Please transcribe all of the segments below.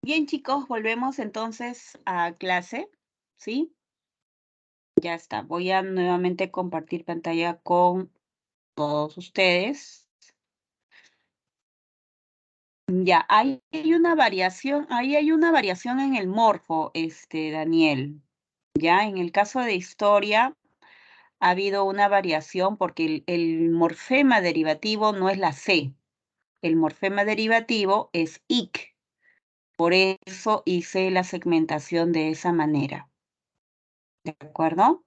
Bien, chicos, volvemos entonces a clase, ¿sí? Ya está. Voy a nuevamente compartir pantalla con todos ustedes. Ya, hay una variación, ahí hay una variación en el morfo, Daniel. Ya, en el caso de historia ha habido una variación porque el morfema derivativo no es la C. El morfema derivativo es IC. Por eso hice la segmentación de esa manera. ¿De acuerdo?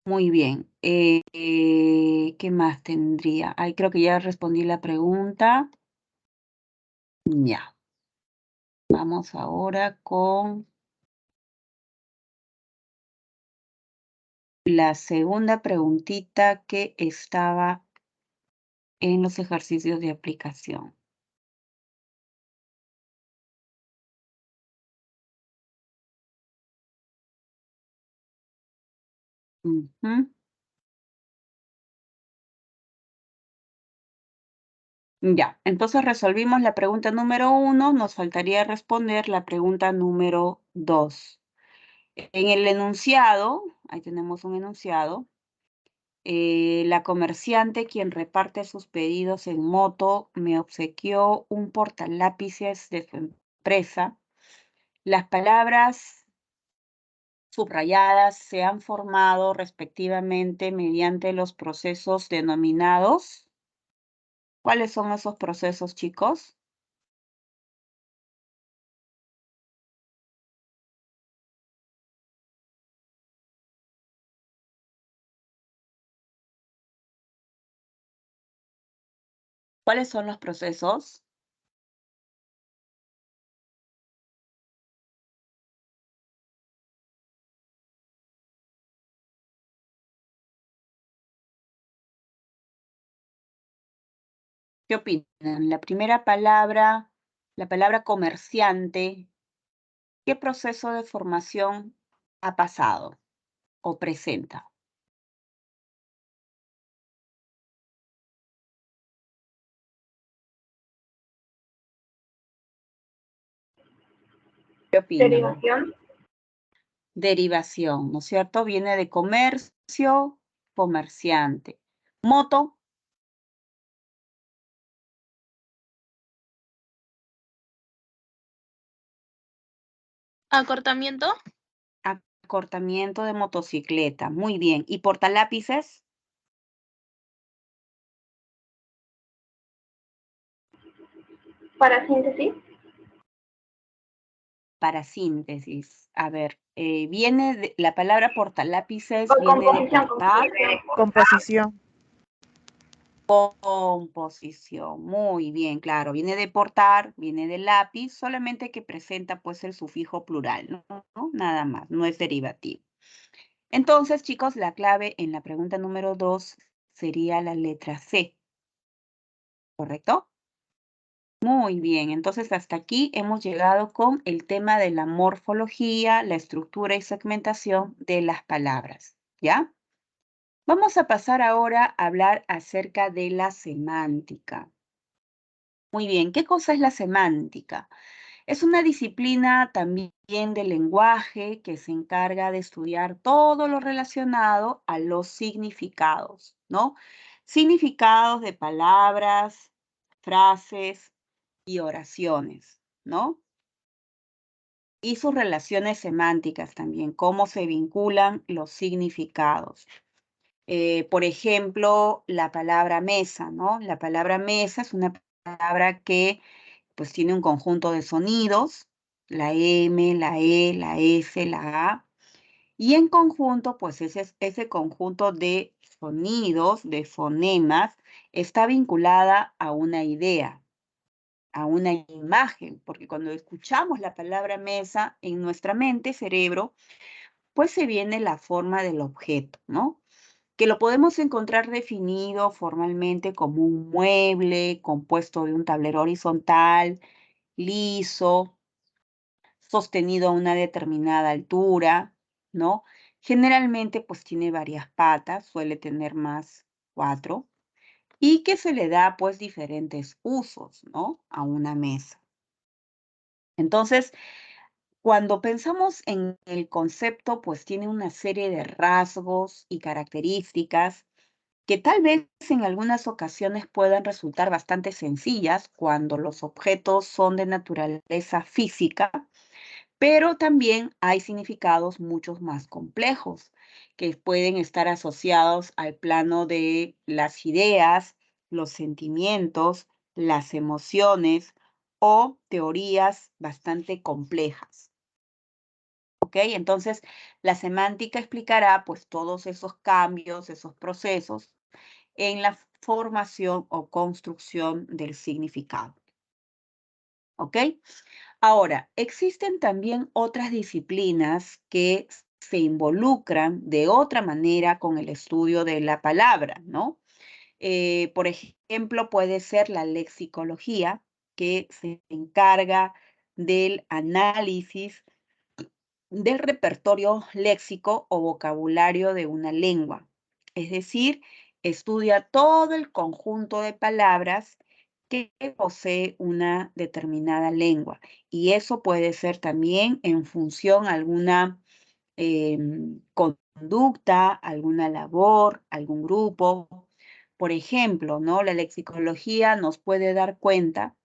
Muy bien. ¿Qué más tendría? Ay, creo que ya respondí la pregunta. Ya. Vamos ahora con la segunda preguntita que estaba en los ejercicios de aplicación. Ujú. Ya, entonces resolvimos la pregunta número 1, nos faltaría responder la pregunta número 2. En el enunciado, ahí tenemos un enunciado, la comerciante quien reparte sus pedidos en moto me obsequió un portalápices de su empresa. Las palabras subrayadas se han formado respectivamente mediante los procesos denominados. ¿Cuáles son esos procesos, chicos? ¿Cuáles son los procesos? ¿Qué opinan? La palabra comerciante, ¿qué proceso de formación ha pasado o presenta? ¿Qué opinan? Derivación. Derivación, ¿no es cierto? Viene de comercio, comerciante. Moto, Acortamiento. acortamiento de motocicleta. Muy bien. ¿Y portalápices? Para síntesis. Para síntesis. A ver, viene de, la palabra portalápices O viene de composición. portar. Composición. Composición, muy bien, claro, viene de portar, viene de lápiz, solamente que presenta pues el sufijo plural, ¿no? Nada más, no es derivativo. Entonces, chicos, la clave en la pregunta número 2 sería la letra C, ¿correcto? Muy bien, entonces hasta aquí hemos llegado con el tema de la morfología, la estructura y segmentación de las palabras, ¿ya? Vamos a pasar ahora a hablar acerca de la semántica. Muy bien, ¿qué cosa es la semántica? Es una disciplina también del lenguaje que se encarga de estudiar todo lo relacionado a los significados, ¿no? Significados de palabras, frases y oraciones, ¿no? Y sus relaciones semánticas también, cómo se vinculan los significados. Por ejemplo, la palabra mesa, ¿no? La palabra mesa es una palabra que pues tiene un conjunto de sonidos, la M, la E, la S, la A, y en conjunto, pues ese conjunto de sonidos, de fonemas, está vinculada a una idea, a una imagen, porque cuando escuchamos la palabra mesa en nuestra mente, cerebro, pues se viene la forma del objeto, ¿no? Que lo podemos encontrar definido formalmente como un mueble compuesto de un tablero horizontal, liso, sostenido a una determinada altura, ¿no? Generalmente, pues tiene varias patas, suele tener más 4. y que se le da pues diferentes usos, ¿no? A una mesa. Entonces, cuando pensamos en el concepto, pues tiene una serie de rasgos y características que tal vez en algunas ocasiones puedan resultar bastante sencillas cuando los objetos son de naturaleza física, pero también hay significados muchos más complejos que pueden estar asociados al plano de las ideas, los sentimientos, las emociones o teorías bastante complejas. ¿Ok? Entonces, la semántica explicará pues todos esos cambios, esos procesos en la formación o construcción del significado. ¿Ok? Ahora, existen también otras disciplinas que se involucran de otra manera con el estudio de la palabra, ¿no? Por ejemplo, puede ser la lexicología, que se encarga del análisis del repertorio léxico o vocabulario de una lengua. Es decir, estudia todo el conjunto de palabras que posee una determinada lengua. Y eso puede ser también en función a alguna conducta, alguna labor, algún grupo. Por ejemplo, ¿no? La lexicología nos puede dar cuenta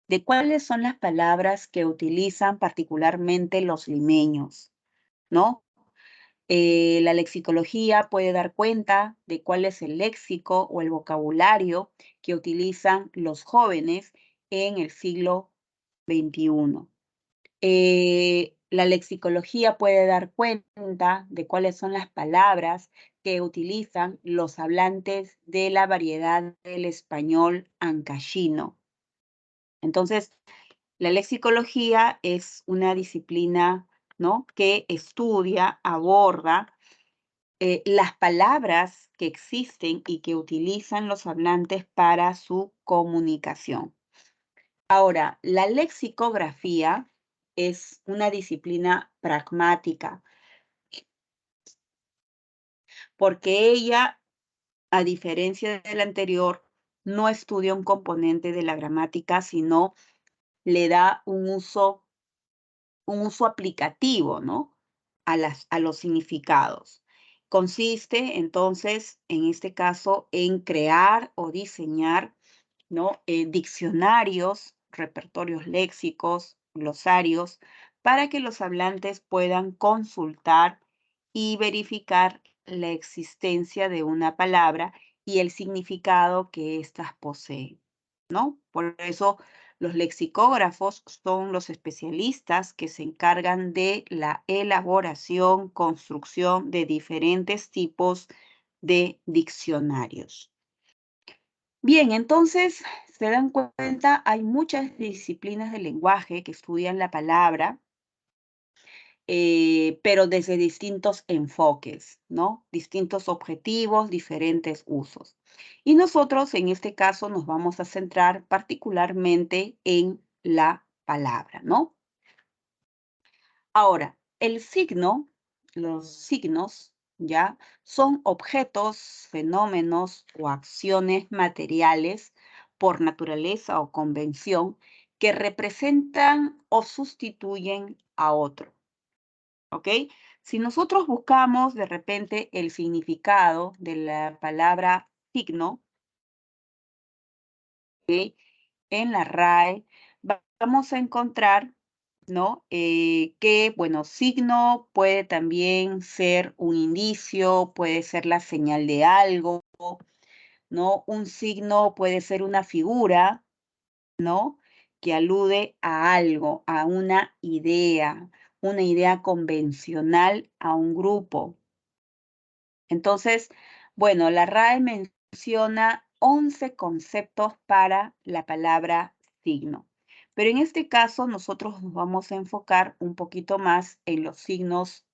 de cuáles son las palabras que utilizan particularmente los limeños, ¿no? La lexicología puede dar cuenta de cuál es el léxico o el vocabulario que utilizan los jóvenes en el siglo XXI. La lexicología puede dar cuenta de cuáles son las palabras que utilizan los hablantes de la variedad del español ancashino. Entonces, la lexicología es una disciplina, ¿no?, que estudia, aborda las palabras que existen y que utilizan los hablantes para su comunicación. Ahora, la lexicografía es una disciplina pragmática porque ella, a diferencia de la anterior, no estudia un componente de la gramática, sino le da un uso aplicativo, ¿no? A los significados. Consiste entonces, en este caso, en crear o diseñar, ¿no? Diccionarios, repertorios léxicos, glosarios, para que los hablantes puedan consultar y verificar la existencia de una palabra y el significado que éstas poseen, ¿no? Por eso los lexicógrafos son los especialistas que se encargan de la elaboración, construcción de diferentes tipos de diccionarios. Bien, entonces, se dan cuenta, hay muchas disciplinas del lenguaje que estudian la palabra, pero desde distintos enfoques, ¿no? Distintos objetivos, diferentes usos. Y nosotros, en este caso, nos vamos a centrar particularmente en la palabra, ¿no? Ahora, el signo, los signos, ¿ya? Son objetos, fenómenos o acciones materiales por naturaleza o convención que representan o sustituyen a otro, ¿ok? Si nosotros buscamos de repente el significado de la palabra signo, ¿ok?, en la RAE, vamos a encontrar, ¿no? Que, bueno, signo puede también ser un indicio, puede ser la señal de algo, ¿no? Un signo puede ser una figura, ¿no?, que alude a algo, a una idea convencional, a un grupo. Entonces, bueno, la RAE menciona 11 conceptos para la palabra signo. Pero en este caso nosotros nos vamos a enfocar un poquito más en los signos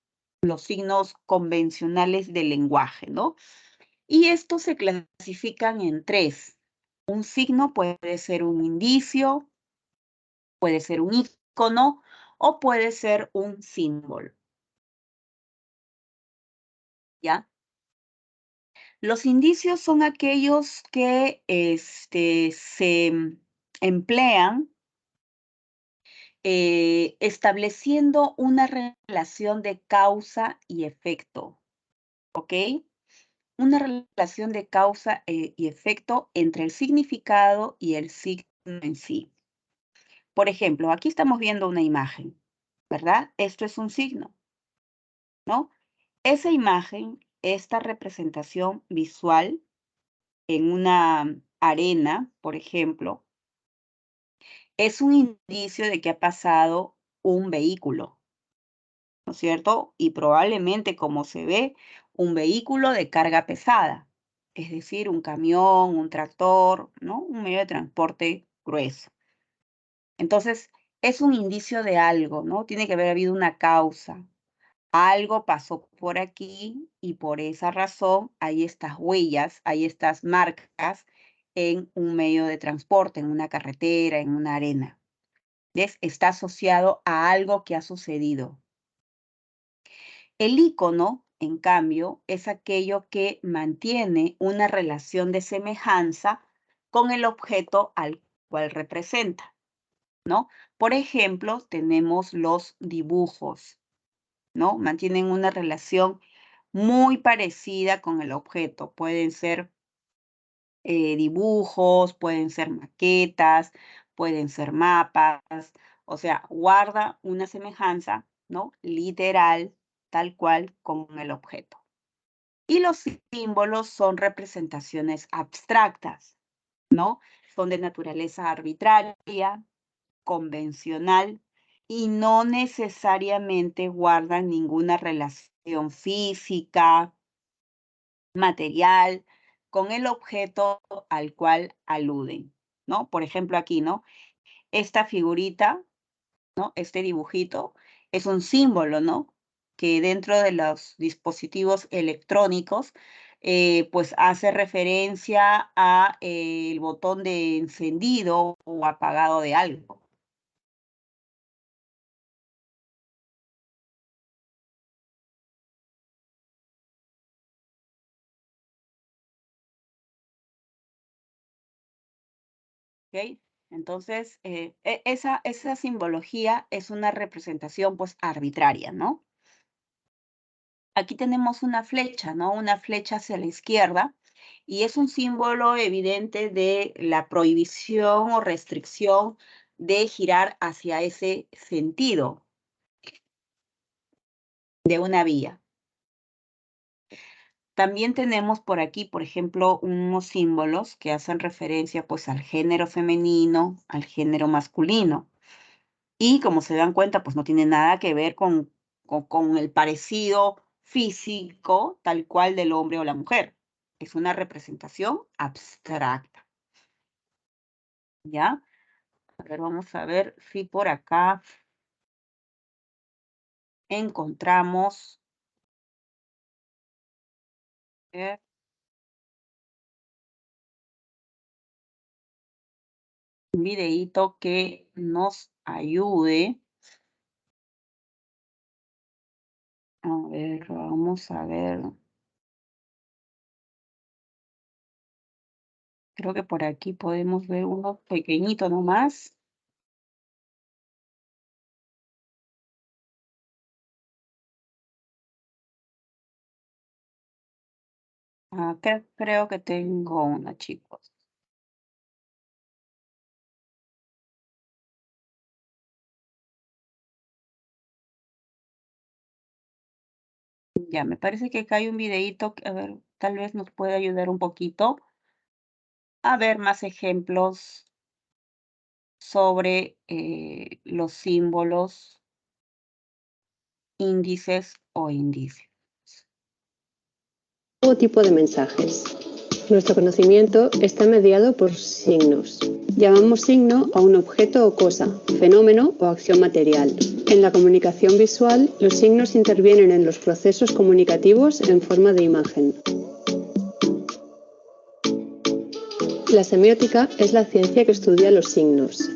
convencionales del lenguaje, ¿no? Y estos se clasifican en tres. Un signo puede ser un indicio, puede ser un icono o puede ser un símbolo, ¿ya? Los indicios son aquellos que se emplean estableciendo una relación de causa y efecto, ¿ok? Una relación de causa y efecto entre el significado y el signo en sí. Por ejemplo, aquí estamos viendo una imagen, ¿verdad? Esto es un signo, ¿no? Esa imagen, esta representación visual en una arena, por ejemplo, es un indicio de que ha pasado un vehículo, ¿no es cierto? Y probablemente, como se ve, un vehículo de carga pesada, es decir, un camión, un tractor, ¿no? Un medio de transporte grueso. Entonces, es un indicio de algo, ¿no? Tiene que haber habido una causa. Algo pasó por aquí y por esa razón hay estas huellas, hay estas marcas en un medio de transporte, en una carretera, en una arena. ¿Ves? Está asociado a algo que ha sucedido. El icono, en cambio, es aquello que mantiene una relación de semejanza con el objeto al cual representa, ¿no? Por ejemplo, tenemos los dibujos, ¿no? Mantienen una relación muy parecida con el objeto. Pueden ser dibujos, pueden ser maquetas, pueden ser mapas, o sea, guarda una semejanza, ¿no? Literal, tal cual con el objeto. Y los símbolos son representaciones abstractas, ¿no? Son de naturaleza arbitraria, convencional y no necesariamente guardan ninguna relación física, material, con el objeto al cual aluden, ¿no? Por ejemplo, aquí, ¿no? Esta figurita, ¿no? Este dibujito es un símbolo, ¿no? Que dentro de los dispositivos electrónicos, pues hace referencia a el botón de encendido o apagado de algo. ¿Ok? Entonces, esa simbología es una representación, pues, arbitraria, ¿no? Aquí tenemos una flecha, ¿no? Una flecha hacia la izquierda y es un símbolo evidente de la prohibición o restricción de girar hacia ese sentido de una vía. También tenemos por aquí, por ejemplo, unos símbolos que hacen referencia, pues, al género femenino, al género masculino. Y como se dan cuenta, pues no tiene nada que ver con el parecido físico tal cual del hombre o la mujer. Es una representación abstracta, ¿ya? A ver, vamos a ver si por acá encontramos eh, un videíto que nos ayude. A ver, vamos a ver. Creo que por aquí podemos ver uno pequeñito nomás. Acá creo que tengo una, chicos. Ya, me parece que acá hay un videíto que, a ver, tal vez nos puede ayudar un poquito a ver más ejemplos sobre los símbolos, índices o indicios. Todo tipo de mensajes. Nuestro conocimiento está mediado por signos. Llamamos signo a un objeto o cosa, fenómeno o acción material. En la comunicación visual, los signos intervienen en los procesos comunicativos en forma de imagen. La semiótica es la ciencia que estudia los signos.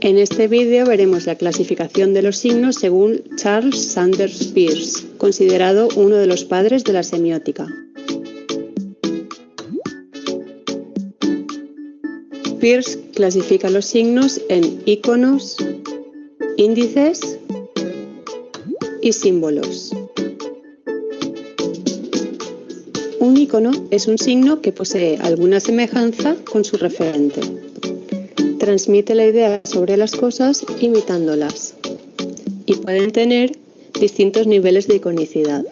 En este vídeo veremos la clasificación de los signos según Charles Sanders Peirce, considerado uno de los padres de la semiótica. Peirce clasifica los signos en iconos, índices y símbolos. Un icono es un signo que posee alguna semejanza con su referente. Transmite la idea sobre las cosas imitándolas y pueden tener distintos niveles de iconicidad.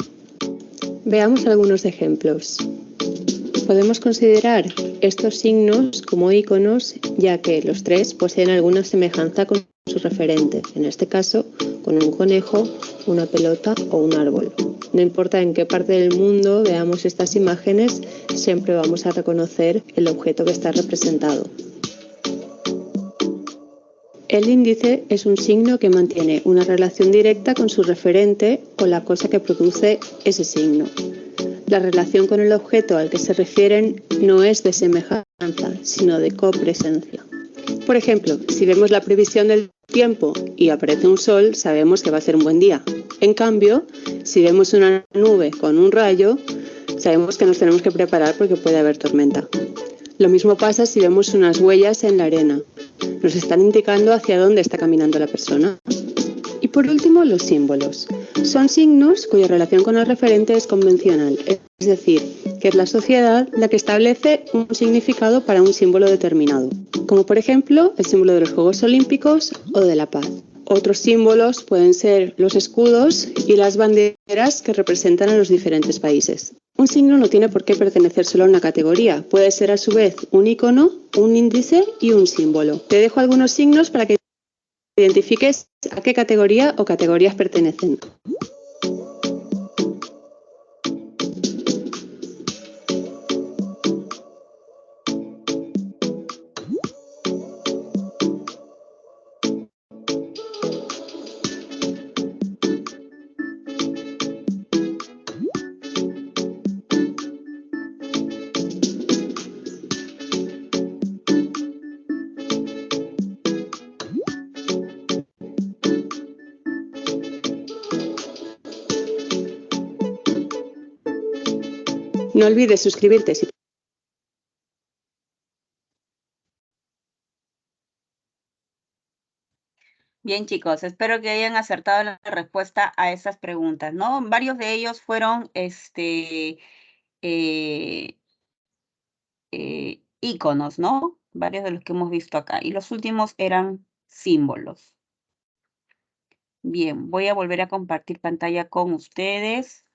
Veamos algunos ejemplos. Podemos considerar estos signos como iconos ya que los tres poseen alguna semejanza con su referente, en este caso con un conejo, una pelota o un árbol. No importa en qué parte del mundo veamos estas imágenes, siempre vamos a reconocer el objeto que está representado. El índice es un signo que mantiene una relación directa con su referente o la cosa que produce ese signo. La relación con el objeto al que se refieren no es de semejanza, sino de copresencia. Por ejemplo, si vemos la previsión del tiempo y aparece un sol, sabemos que va a ser un buen día. En cambio, si vemos una nube con un rayo, sabemos que nos tenemos que preparar porque puede haber tormenta. Lo mismo pasa si vemos unas huellas en la arena. Nos están indicando hacia dónde está caminando la persona. Y por último, los símbolos. Son signos cuya relación con el referente es convencional, es decir, que es la sociedad la que establece un significado para un símbolo determinado, como por ejemplo el símbolo de los Juegos Olímpicos o de la paz. Otros símbolos pueden ser los escudos y las banderas que representan a los diferentes países. Un signo no tiene por qué pertenecer solo a una categoría, puede ser a su vez un icono, un índice y un símbolo. Te dejo algunos signos para que identifiques a qué categoría o categorías pertenecen. No olvides suscribirte si Bien, chicos, espero que hayan acertado la respuesta a esas preguntas, ¿no? Varios de ellos fueron íconos, ¿no? Varios de los que hemos visto acá. Y los últimos eran símbolos. Bien, voy a volver a compartir pantalla con ustedes.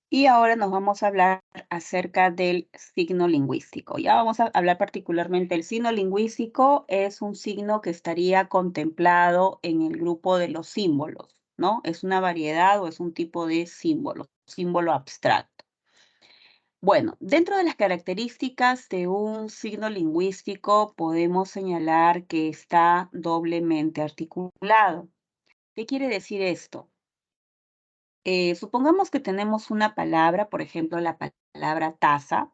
Y ahora nos vamos a hablar acerca del signo lingüístico. Ya vamos a hablar particularmente del signo lingüístico. Es un signo que estaría contemplado en el grupo de los símbolos, ¿no? Es una variedad o es un tipo de símbolo, símbolo abstracto. Bueno, dentro de las características de un signo lingüístico podemos señalar que está doblemente articulado. ¿Qué quiere decir esto? Supongamos que tenemos una palabra, por ejemplo, la palabra taza,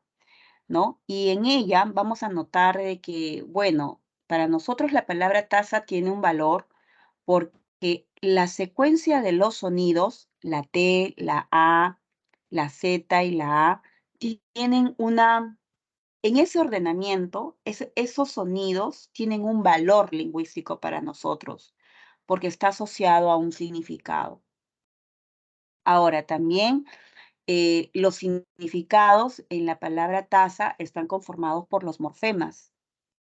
¿no? Y en ella vamos a notar de que, bueno, para nosotros la palabra taza tiene un valor porque la secuencia de los sonidos, la T, la A, la Z y la A, tienen en ese ordenamiento, esos sonidos tienen un valor lingüístico para nosotros, porque está asociado a un significado. Ahora, también los significados en la palabra taza están conformados por los morfemas,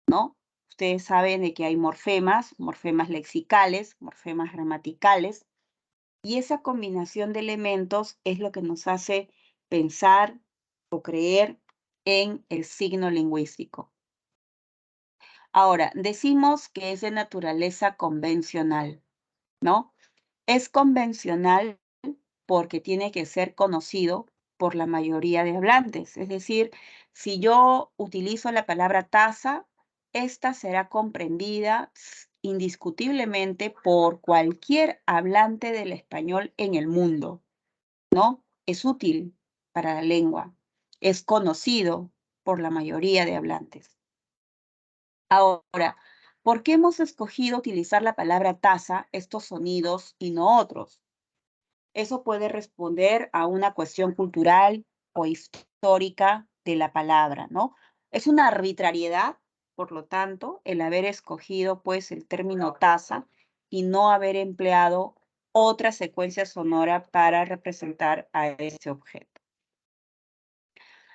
¿no? Ustedes saben de que hay morfemas, morfemas lexicales, morfemas gramaticales, y esa combinación de elementos es lo que nos hace pensar o creer en el signo lingüístico. Ahora, decimos que es de naturaleza convencional, ¿no? Es convencional porque tiene que ser conocido por la mayoría de hablantes. Es decir, si yo utilizo la palabra taza, esta será comprendida indiscutiblemente por cualquier hablante del español en el mundo, ¿no? Es útil para la lengua. Es conocido por la mayoría de hablantes. Ahora, ¿por qué hemos escogido utilizar la palabra taza, estos sonidos y no otros? Eso puede responder a una cuestión cultural o histórica de la palabra, ¿no? Es una arbitrariedad, por lo tanto, el haber escogido pues el término taza y no haber empleado otra secuencia sonora para representar a ese objeto.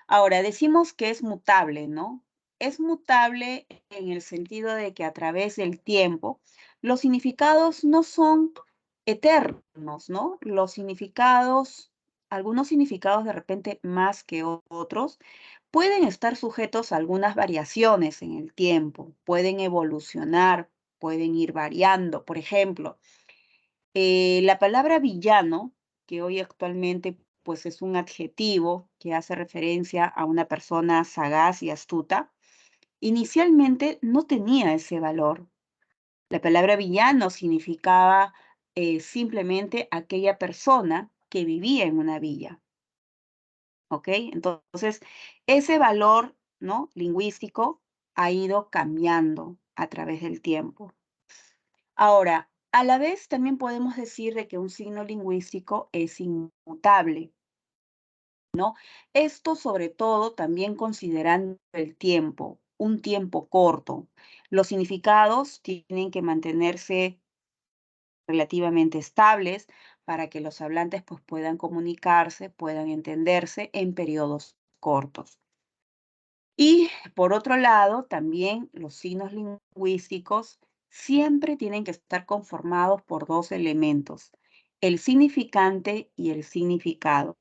Ahora, decimos que es mutable, ¿no? Es mutable en el sentido de que a través del tiempo los significados no son eternos, ¿no? Los significados, algunos significados de repente más que otros, pueden estar sujetos a algunas variaciones en el tiempo, pueden evolucionar, pueden ir variando. Por ejemplo, la palabra villano, que hoy actualmente pues es un adjetivo que hace referencia a una persona sagaz y astuta, inicialmente no tenía ese valor. La palabra villano significaba simplemente aquella persona que vivía en una villa. ¿Ok? Entonces, ese valor, ¿no?, lingüístico ha ido cambiando a través del tiempo. Ahora, a la vez también podemos decir de que un signo lingüístico es inmutable, ¿no? Esto sobre todo también considerando el tiempo, un tiempo corto. Los significados tienen que mantenerse relativamente estables para que los hablantes pues, puedan comunicarse, puedan entenderse en periodos cortos. Y por otro lado, también los signos lingüísticos siempre tienen que estar conformados por dos elementos, el significante y el significado.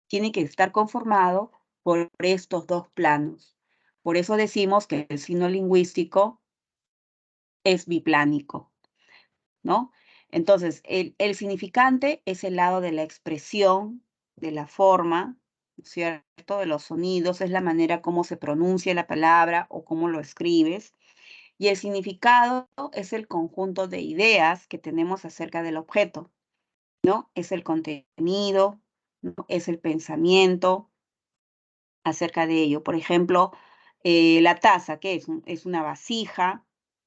Tiene que estar conformado por estos dos planos. Por eso decimos que el signo lingüístico es biplánico, ¿no? Entonces, el significante es el lado de la expresión, de la forma, ¿no es cierto? De los sonidos, es la manera como se pronuncia la palabra o cómo lo escribes. Y el significado es el conjunto de ideas que tenemos acerca del objeto, ¿no? Es el contenido, ¿no? Es el pensamiento acerca de ello. Por ejemplo, la taza, ¿qué es? Es una vasija,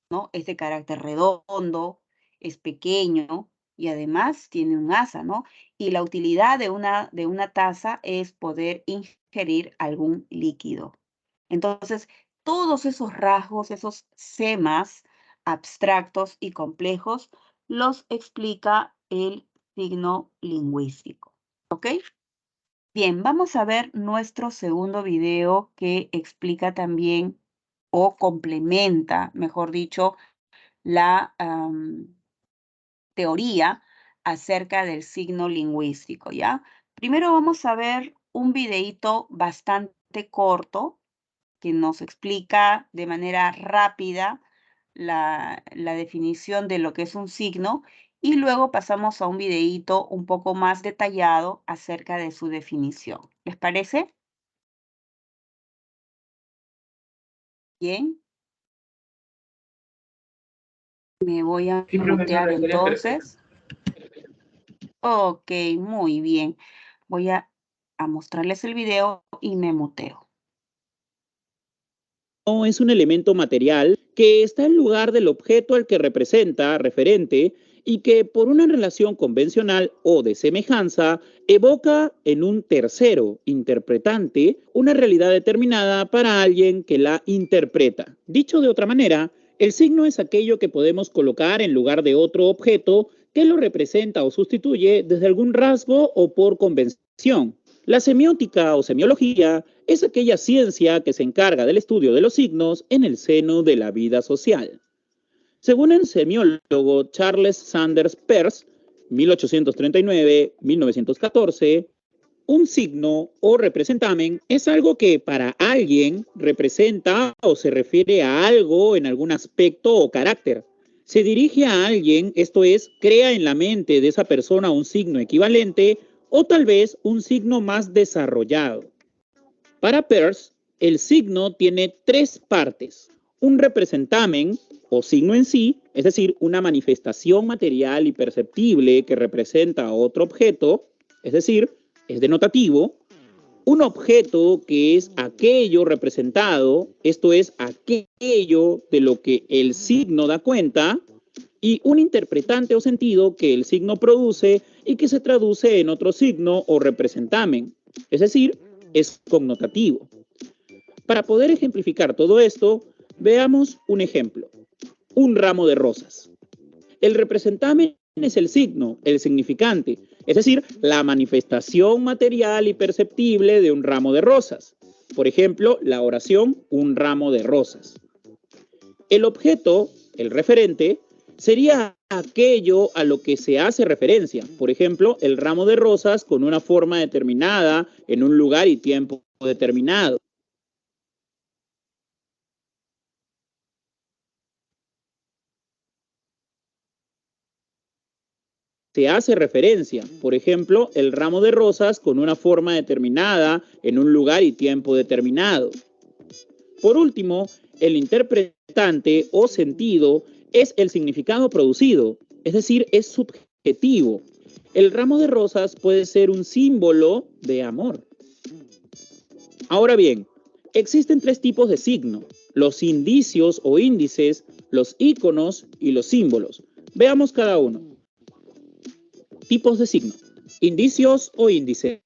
¿no? Es de carácter redondo, es pequeño y además tiene un asa, ¿no? Y la utilidad de una taza es poder ingerir algún líquido. Entonces, todos esos rasgos, esos semas abstractos y complejos, los explica el signo lingüístico. ¿Ok? Bien, vamos a ver nuestro segundo video que explica también o complementa, mejor dicho, la teoría acerca del signo lingüístico, ¿ya? Primero vamos a ver un videíto bastante corto que nos explica de manera rápida la definición de lo que es un signo y luego pasamos a un videíto un poco más detallado acerca de su definición. ¿Les parece? Bien. Me voy a Sí, mutear profesora, estaría perfecto. entonces. Ok, muy bien. Voy a mostrarles el video y me muteo. Es un elemento material que está en lugar del objeto al que representa, referente, y que por una relación convencional o de semejanza evoca en un tercero, interpretante, una realidad determinada para alguien que la interpreta. Dicho de otra manera, el signo es aquello que podemos colocar en lugar de otro objeto que lo representa o sustituye desde algún rasgo o por convención. La semiótica o semiología es aquella ciencia que se encarga del estudio de los signos en el seno de la vida social. Según el semiólogo Charles Sanders Peirce, 1839-1914, un signo o representamen es algo que para alguien representa o se refiere a algo en algún aspecto o carácter. Se dirige a alguien, esto es, crea en la mente de esa persona un signo equivalente o tal vez un signo más desarrollado. Para Peirce, el signo tiene tres partes: un representamen o signo en sí, es decir, una manifestación material y perceptible que representa a otro objeto, es decir, es denotativo; un objeto que es aquello representado, esto es, aquello de lo que el signo da cuenta; y un interpretante o sentido que el signo produce y que se traduce en otro signo o representamen, es decir, es connotativo. Para poder ejemplificar todo esto, veamos un ejemplo, un ramo de rosas. El representamen es el signo, el significante, es decir, la manifestación material y perceptible de un ramo de rosas. Por ejemplo, la oración, un ramo de rosas. El objeto, el referente, sería aquello a lo que se hace referencia. Por ejemplo, el ramo de rosas con una forma determinada, en un lugar y tiempo determinado. Se hace referencia, por ejemplo, el ramo de rosas con una forma determinada, en un lugar y tiempo determinado. Por último, el interpretante o sentido es el significado producido, es decir, es subjetivo. El ramo de rosas puede ser un símbolo de amor. Ahora bien, existen tres tipos de signo: los indicios o índices, los íconos y los símbolos. Veamos cada uno. Tipos de signo: indicios o índices.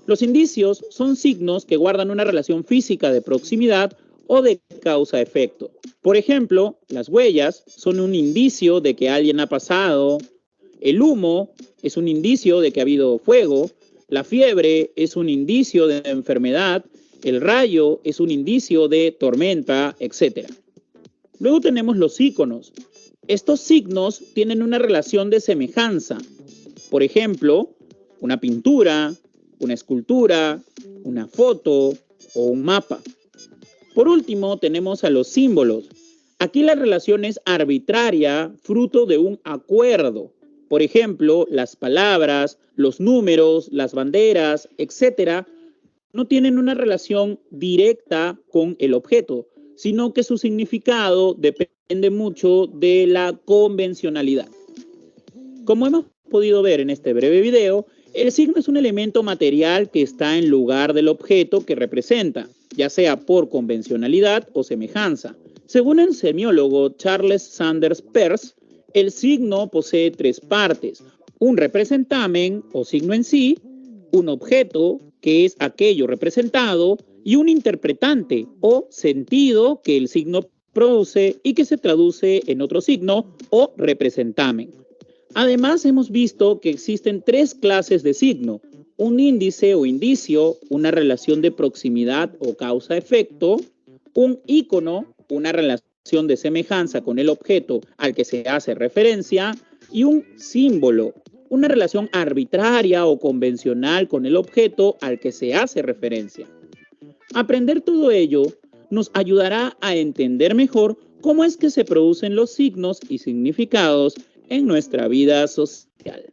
Los indicios son signos que guardan una relación física de proximidad o de causa-efecto. Por ejemplo, las huellas son un indicio de que alguien ha pasado, el humo es un indicio de que ha habido fuego, la fiebre es un indicio de enfermedad, el rayo es un indicio de tormenta, etc. Luego tenemos los íconos. Estos signos tienen una relación de semejanza. Por ejemplo, una pintura, una escultura, una foto o un mapa. Por último, tenemos a los símbolos. Aquí la relación es arbitraria, fruto de un acuerdo. Por ejemplo, las palabras, los números, las banderas, etc., no tienen una relación directa con el objeto, sino que su significado depende mucho de la convencionalidad. Como hemos podido ver en este breve video, el signo es un elemento material que está en lugar del objeto que representa, ya sea por convencionalidad o semejanza. Según el semiólogo Charles Sanders Peirce, el signo posee tres partes: un representamen o signo en sí, un objeto, que es aquello representado, y un interpretante o sentido que el signo produce y que se traduce en otro signo o representamen. Además, hemos visto que existen tres clases de signo: un índice o indicio, una relación de proximidad o causa-efecto; un ícono, una relación de semejanza con el objeto al que se hace referencia; y un símbolo, una relación arbitraria o convencional con el objeto al que se hace referencia. Aprender todo ello nos ayudará a entender mejor cómo es que se producen los signos y significados en nuestra vida social.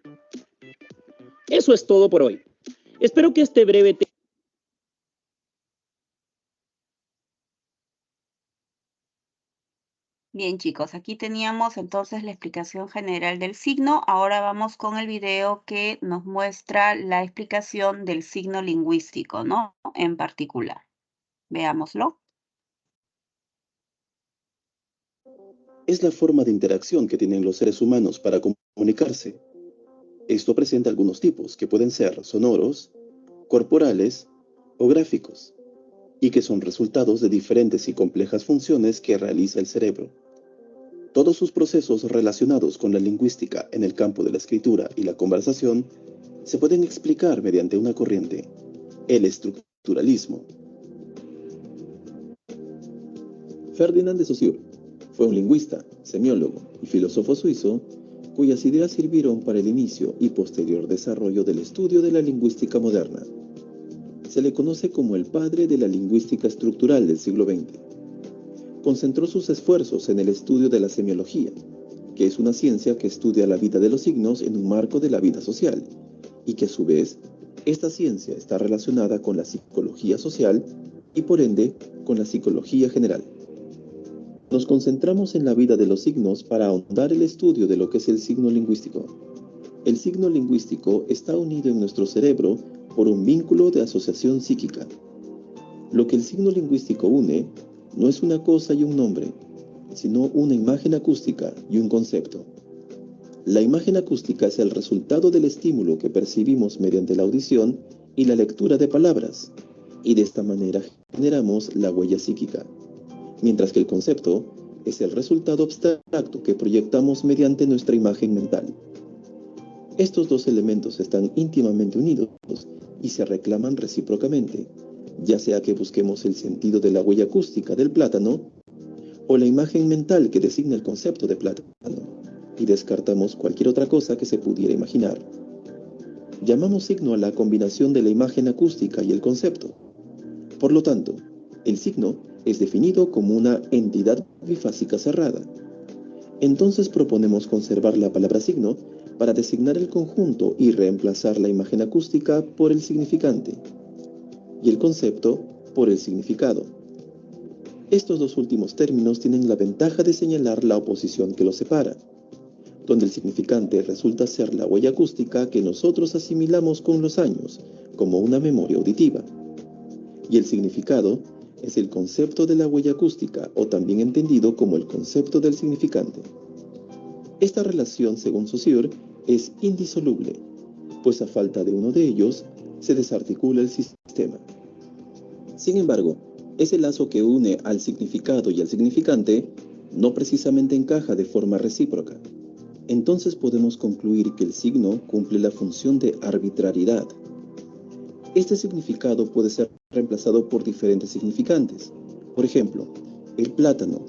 Eso es todo por hoy. Espero que este breve tema... Bien, chicos, aquí teníamos entonces la explicación general del signo. Ahora vamos con el video que nos muestra la explicación del signo lingüístico, ¿no? En particular. Veámoslo. Es la forma de interacción que tienen los seres humanos para comunicarse. Esto presenta algunos tipos que pueden ser sonoros, corporales o gráficos, y que son resultados de diferentes y complejas funciones que realiza el cerebro. Todos sus procesos relacionados con la lingüística en el campo de la escritura y la conversación se pueden explicar mediante una corriente, el estructuralismo. Ferdinand de Saussure fue un lingüista, semiólogo y filósofo suizo cuyas ideas sirvieron para el inicio y posterior desarrollo del estudio de la lingüística moderna. Se le conoce como el padre de la lingüística estructural del siglo XX. Concentró sus esfuerzos en el estudio de la semiología, que es una ciencia que estudia la vida de los signos en un marco de la vida social, y que a su vez, esta ciencia está relacionada con la psicología social y por ende con la psicología general. Nos concentramos en la vida de los signos para ahondar el estudio de lo que es el signo lingüístico. El signo lingüístico está unido en nuestro cerebro por un vínculo de asociación psíquica. Lo que el signo lingüístico une no es una cosa y un nombre, sino una imagen acústica y un concepto. La imagen acústica es el resultado del estímulo que percibimos mediante la audición y la lectura de palabras, y de esta manera generamos la huella psíquica, mientras que el concepto es el resultado abstracto que proyectamos mediante nuestra imagen mental. Estos dos elementos están íntimamente unidos y se reclaman recíprocamente, ya sea que busquemos el sentido de la huella acústica del plátano o la imagen mental que designa el concepto de plátano, y descartamos cualquier otra cosa que se pudiera imaginar. Llamamos signo a la combinación de la imagen acústica y el concepto. Por lo tanto, el signo es definido como una entidad bifásica cerrada. Entonces proponemos conservar la palabra signo para designar el conjunto y reemplazar la imagen acústica por el significante y el concepto por el significado. Estos dos últimos términos tienen la ventaja de señalar la oposición que los separa, donde el significante resulta ser la huella acústica que nosotros asimilamos con los años como una memoria auditiva, y el significado es el concepto de la huella acústica, o también entendido como el concepto del significante. Esta relación, según Saussure, es indisoluble, pues a falta de uno de ellos, se desarticula el sistema. Sin embargo, ese lazo que une al significado y al significante no precisamente encaja de forma recíproca. Entonces podemos concluir que el signo cumple la función de arbitrariedad. Este significado puede ser reemplazado por diferentes significantes. Por ejemplo, el plátano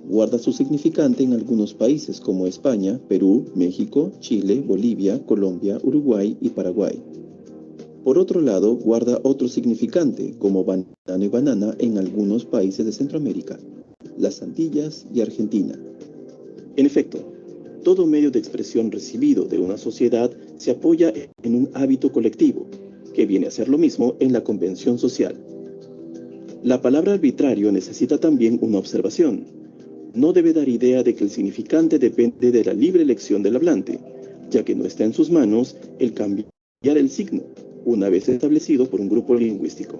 guarda su significante en algunos países como España, Perú, México, Chile, Bolivia, Colombia, Uruguay y Paraguay. Por otro lado, guarda otro significante como banano y banana en algunos países de Centroamérica, las Antillas y Argentina. En efecto, todo medio de expresión recibido de una sociedad se apoya en un hábito colectivo, que viene a ser lo mismo en la convención social. La palabra arbitrario necesita también una observación. No debe dar idea de que el significante depende de la libre elección del hablante, ya que no está en sus manos el cambiar el signo, una vez establecido por un grupo lingüístico.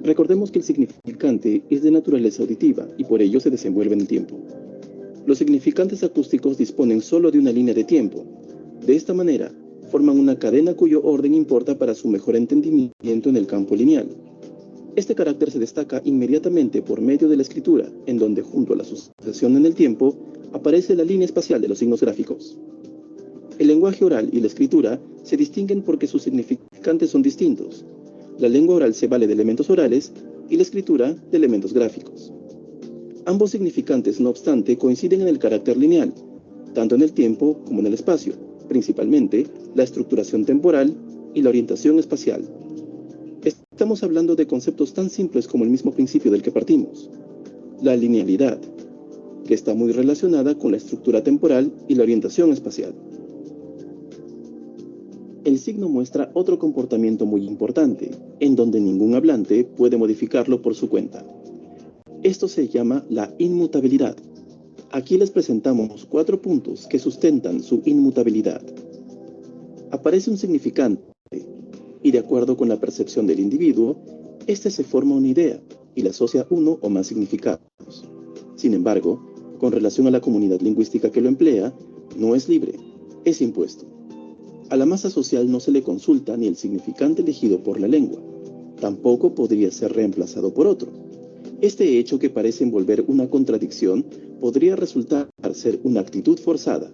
Recordemos que el significante es de naturaleza auditiva y por ello se desenvuelve en el tiempo. Los significantes acústicos disponen solo de una línea de tiempo. De esta manera, forman una cadena cuyo orden importa para su mejor entendimiento en el campo lineal. Este carácter se destaca inmediatamente por medio de la escritura, en donde junto a la sucesión en el tiempo, aparece la línea espacial de los signos gráficos. El lenguaje oral y la escritura se distinguen porque sus significantes son distintos. La lengua oral se vale de elementos orales y la escritura de elementos gráficos. Ambos significantes, no obstante, coinciden en el carácter lineal, tanto en el tiempo como en el espacio, principalmente la estructuración temporal y la orientación espacial. Estamos hablando de conceptos tan simples como el mismo principio del que partimos, la linealidad, que está muy relacionada con la estructura temporal y la orientación espacial. El signo muestra otro comportamiento muy importante, en donde ningún hablante puede modificarlo por su cuenta. Esto se llama la inmutabilidad. Aquí les presentamos 4 puntos que sustentan su inmutabilidad. Aparece un significante, y de acuerdo con la percepción del individuo, este se forma una idea y le asocia uno o más significados. Sin embargo, con relación a la comunidad lingüística que lo emplea, no es libre, es impuesto. A la masa social no se le consulta ni el significante elegido por la lengua. Tampoco podría ser reemplazado por otro. Este hecho, que parece envolver una contradicción, podría resultar ser una actitud forzada.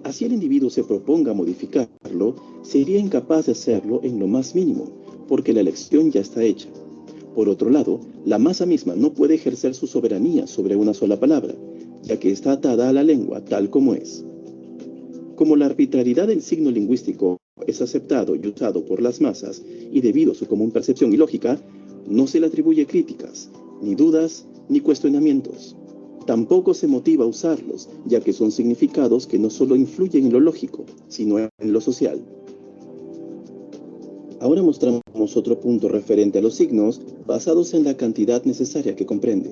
Así el individuo se proponga modificarlo, sería incapaz de hacerlo en lo más mínimo, porque la elección ya está hecha. Por otro lado, la masa misma no puede ejercer su soberanía sobre una sola palabra, ya que está atada a la lengua tal como es. Como la arbitrariedad del signo lingüístico es aceptado y usado por las masas, y debido a su común percepción y lógica, no se le atribuye críticas, ni dudas, ni cuestionamientos. Tampoco se motiva a usarlos, ya que son significados que no solo influyen en lo lógico, sino en lo social. Ahora mostramos otro punto referente a los signos, basados en la cantidad necesaria que comprende,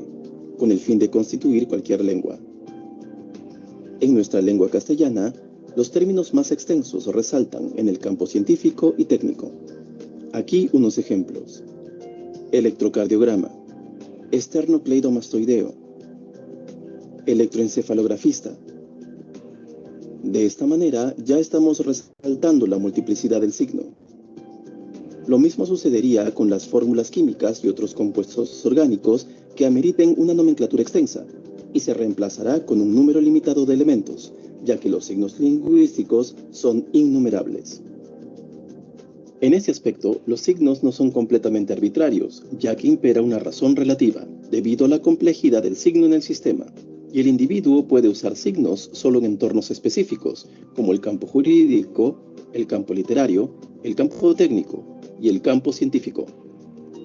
con el fin de constituir cualquier lengua. En nuestra lengua castellana, los términos más extensos resaltan en el campo científico y técnico. Aquí unos ejemplos: electrocardiograma, esternocleidomastoideo, electroencefalografista. De esta manera ya estamos resaltando la multiplicidad del signo. Lo mismo sucedería con las fórmulas químicas y otros compuestos orgánicos que ameriten una nomenclatura extensa, y se reemplazará con un número limitado de elementos, ya que los signos lingüísticos son innumerables. En ese aspecto, los signos no son completamente arbitrarios, ya que impera una razón relativa, debido a la complejidad del signo en el sistema, y el individuo puede usar signos solo en entornos específicos, como el campo jurídico, el campo literario, el campo técnico y el campo científico.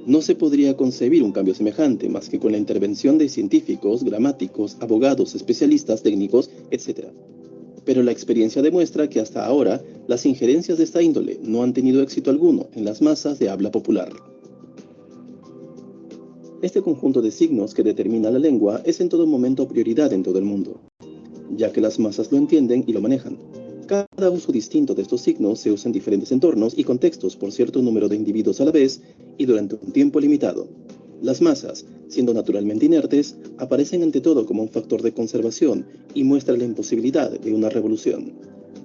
No se podría concebir un cambio semejante más que con la intervención de científicos, gramáticos, abogados, especialistas, técnicos, etc. Pero la experiencia demuestra que hasta ahora las injerencias de esta índole no han tenido éxito alguno en las masas de habla popular. Este conjunto de signos que determina la lengua es en todo momento prioridad en todo el mundo, ya que las masas lo entienden y lo manejan. Cada uso distinto de estos signos se usa en diferentes entornos y contextos por cierto número de individuos a la vez y durante un tiempo limitado. Las masas, siendo naturalmente inertes, aparecen ante todo como un factor de conservación y muestran la imposibilidad de una revolución.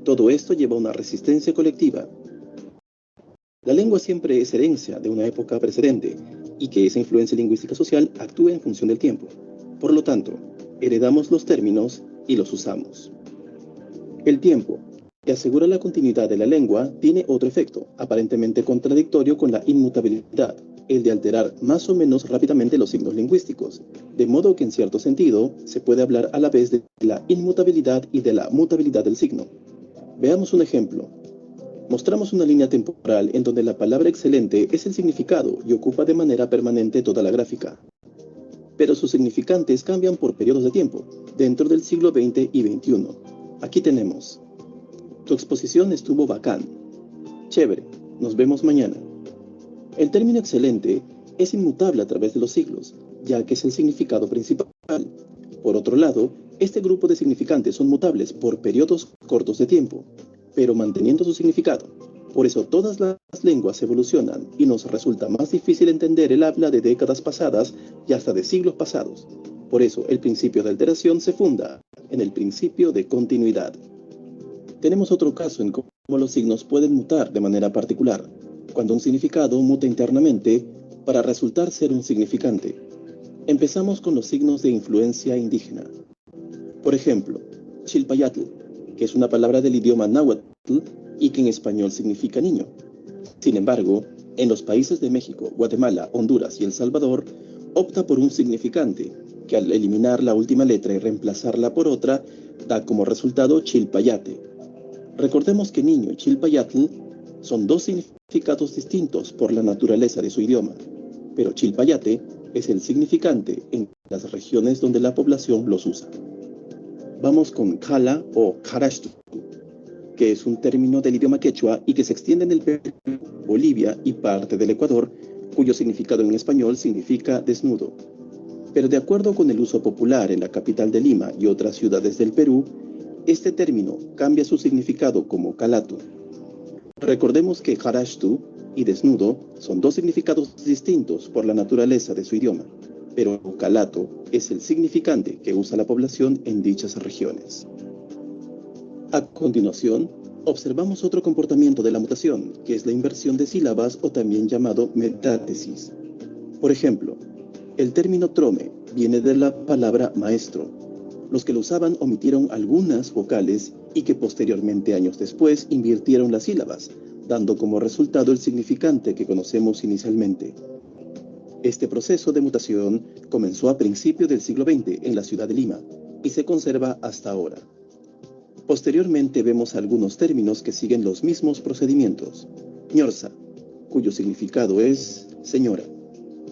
Todo esto lleva a una resistencia colectiva. La lengua siempre es herencia de una época precedente y que esa influencia lingüística social actúa en función del tiempo. Por lo tanto, heredamos los términos y los usamos. El tiempo, que asegura la continuidad de la lengua, tiene otro efecto, aparentemente contradictorio con la inmutabilidad, el de alterar más o menos rápidamente los signos lingüísticos, de modo que en cierto sentido se puede hablar a la vez de la inmutabilidad y de la mutabilidad del signo. Veamos un ejemplo. Mostramos una línea temporal en donde la palabra excelente es el significado y ocupa de manera permanente toda la gráfica. Pero sus significantes cambian por periodos de tiempo, dentro del siglo XX y XXI. Aquí tenemos: tu exposición estuvo bacán. Chévere, nos vemos mañana. El término excelente es inmutable a través de los siglos, ya que es el significado principal. Por otro lado, este grupo de significantes son mutables por periodos cortos de tiempo, pero manteniendo su significado. Por eso todas las lenguas evolucionan y nos resulta más difícil entender el habla de décadas pasadas y hasta de siglos pasados. Por eso el principio de alteración se funda en el principio de continuidad. Tenemos otro caso en cómo los signos pueden mutar de manera particular, cuando un significado muta internamente para resultar ser un significante. Empezamos con los signos de influencia indígena. Por ejemplo, chilpayatl, que es una palabra del idioma náhuatl y que en español significa niño. Sin embargo, en los países de México, Guatemala, Honduras y El Salvador, opta por un significante, que al eliminar la última letra y reemplazarla por otra, da como resultado chilpayate. Recordemos que niño y chilpayatl son dos significados distintos por la naturaleza de su idioma, pero chilpayate es el significante en las regiones donde la población los usa. Vamos con kala o karashtu, que es un término del idioma quechua y que se extiende en el Perú, Bolivia y parte del Ecuador, cuyo significado en español significa desnudo. Pero de acuerdo con el uso popular en la capital de Lima y otras ciudades del Perú, este término cambia su significado como calato. Recordemos que karashtu y desnudo son dos significados distintos por la naturaleza de su idioma, pero calato es el significante que usa la población en dichas regiones. A continuación, observamos otro comportamiento de la mutación, que es la inversión de sílabas o también llamado metátesis. Por ejemplo, el término trome viene de la palabra maestro. Los que lo usaban omitieron algunas vocales y que posteriormente, años después, invirtieron las sílabas, dando como resultado el significante que conocemos inicialmente. Este proceso de mutación comenzó a principios del siglo XX en la ciudad de Lima y se conserva hasta ahora. Posteriormente vemos algunos términos que siguen los mismos procedimientos. Ñorza, cuyo significado es señora.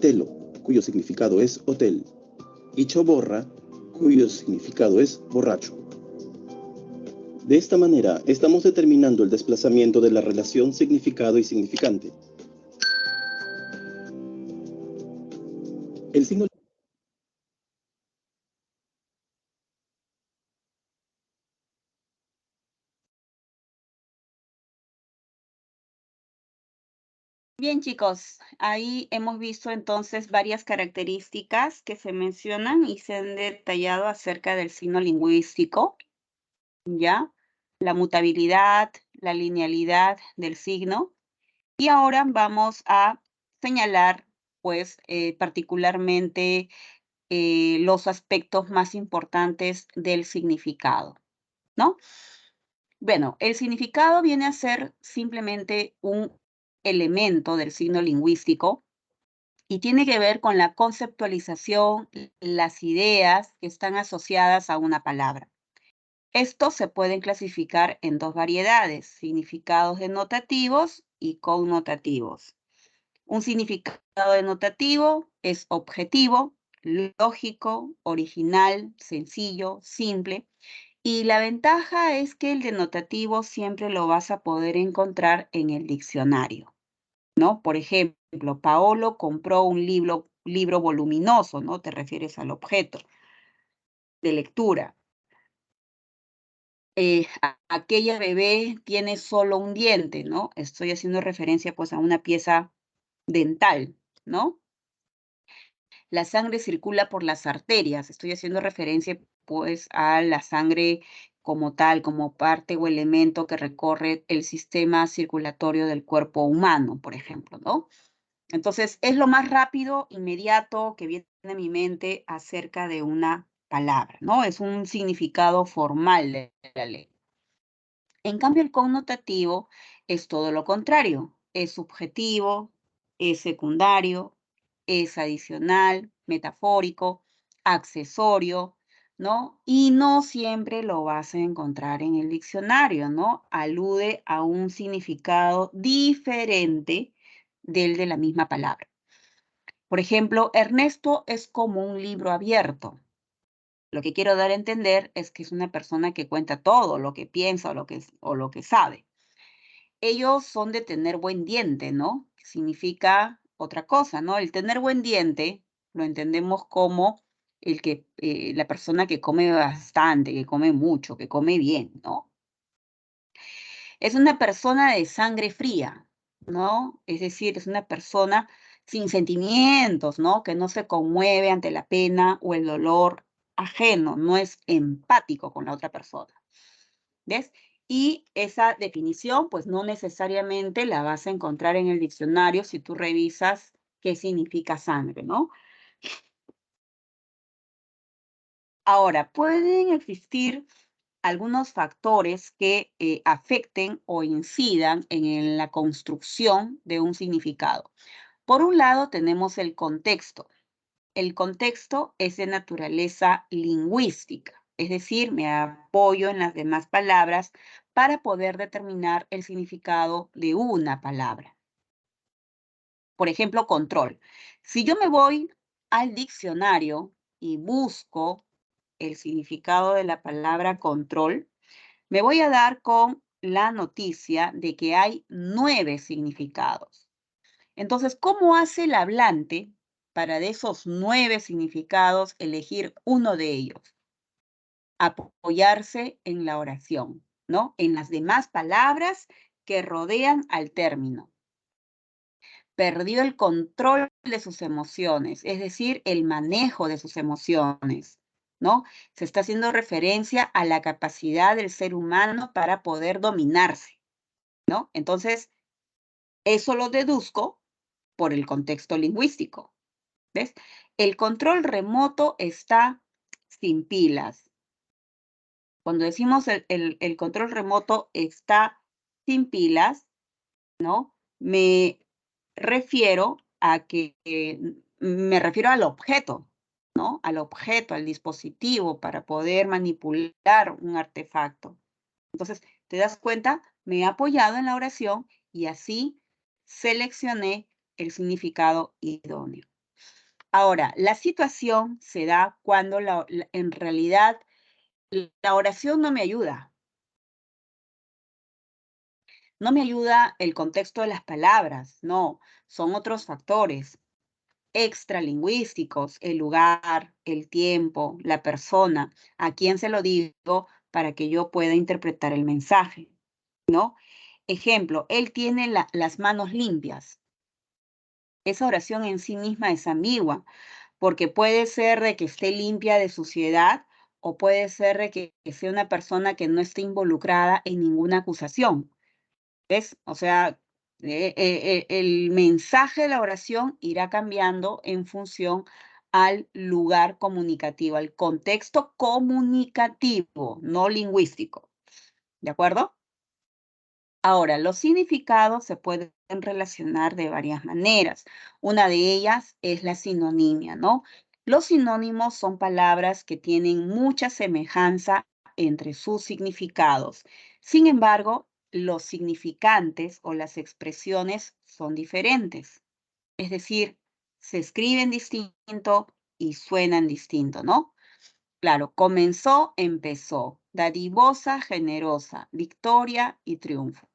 Telo, cuyo significado es hotel. Y choborra, cuyo significado es borracho. De esta manera, estamos determinando el desplazamiento de la relación significado y significante. El signo Bien, chicos, ahí hemos visto entonces varias características que se mencionan y se han detallado acerca del signo lingüístico, ¿ya? La mutabilidad, la linealidad del signo. Y ahora vamos a señalar, pues, particularmente los aspectos más importantes del significado, ¿no? Bueno, el significado viene a ser simplemente un elemento del signo lingüístico y tiene que ver con la conceptualización, las ideas que están asociadas a una palabra. Estos se pueden clasificar en dos variedades, significados denotativos y connotativos. Un significado denotativo es objetivo, lógico, original, sencillo, simple. Y la ventaja es que el denotativo siempre lo vas a poder encontrar en el diccionario, ¿no? Por ejemplo, Paolo compró un libro voluminoso, ¿no? Te refieres al objeto de lectura. Aquella bebé tiene solo un diente, ¿no? Estoy haciendo referencia pues a una pieza dental, ¿no? La sangre circula por las arterias. Estoy haciendo referencia pues a la sangre como tal, como parte o elemento que recorre el sistema circulatorio del cuerpo humano, por ejemplo, ¿no? Entonces, es lo más rápido, inmediato que viene a mi mente acerca de una palabra, ¿no? Es un significado formal de la ley. En cambio, el connotativo es todo lo contrario. Es subjetivo, es secundario, es adicional, metafórico, accesorio, ¿no? Y no siempre lo vas a encontrar en el diccionario, ¿no? Alude a un significado diferente del de la misma palabra. Por ejemplo, Ernesto es como un libro abierto. Lo que quiero dar a entender es que es una persona que cuenta todo lo que piensa o lo que sabe. Ellos son de tener buen diente, ¿no? Significa otra cosa, ¿no? El tener buen diente lo entendemos como la persona que come bastante, que come mucho, que come bien, ¿no? Es una persona de sangre fría, ¿no? Es decir, es una persona sin sentimientos, ¿no? Que no se conmueve ante la pena o el dolor ajeno, no es empático con la otra persona. ¿Ves? Y esa definición, pues no necesariamente la vas a encontrar en el diccionario si tú revisas qué significa sangre, ¿no? Ahora, pueden existir algunos factores que afecten o incidan en la construcción de un significado. Por un lado, tenemos el contexto. El contexto es de naturaleza lingüística, es decir, me apoyo en las demás palabras para poder determinar el significado de una palabra. Por ejemplo, control. Si yo me voy al diccionario y busco el significado de la palabra control, me voy a dar con la noticia de que hay 9 significados. Entonces, ¿cómo hace el hablante para de esos 9 significados elegir uno de ellos? Apoyarse en la oración, ¿no? En las demás palabras que rodean al término. Perdió el control de sus emociones, es decir, el manejo de sus emociones, ¿no? Se está haciendo referencia a la capacidad del ser humano para poder dominarse, ¿no? Entonces, eso lo deduzco por el contexto lingüístico, ¿ves? El control remoto está sin pilas. Cuando decimos el control remoto está sin pilas, ¿no? Me refiero a que me refiero al objeto, ¿no? Al objeto, al dispositivo para poder manipular un artefacto. Entonces, ¿te das cuenta? Me he apoyado en la oración y así seleccioné el significado idóneo. Ahora, la situación se da cuando en realidad la oración no me ayuda. No me ayuda el contexto de las palabras, no, son otros factores extralingüísticos, el lugar, el tiempo, la persona, a quién se lo digo para que yo pueda interpretar el mensaje, ¿no? Ejemplo, él tiene las manos limpias. esa oración en sí misma es ambigua, porque puede ser de que esté limpia de suciedad o puede ser de que sea una persona que no esté involucrada en ninguna acusación. ¿Ves? O sea, el mensaje de la oración irá cambiando en función al lugar comunicativo, al contexto comunicativo, no lingüístico. ¿De acuerdo? Ahora, los significados se pueden relacionar de varias maneras. Una de ellas es la sinonimia, ¿no? Los sinónimos son palabras que tienen mucha semejanza entre sus significados. Sin embargo, los significantes o las expresiones son diferentes. Es decir, se escriben distinto y suenan distinto, ¿no? Claro, comenzó, empezó, dadivosa, generosa, victoria y triunfo.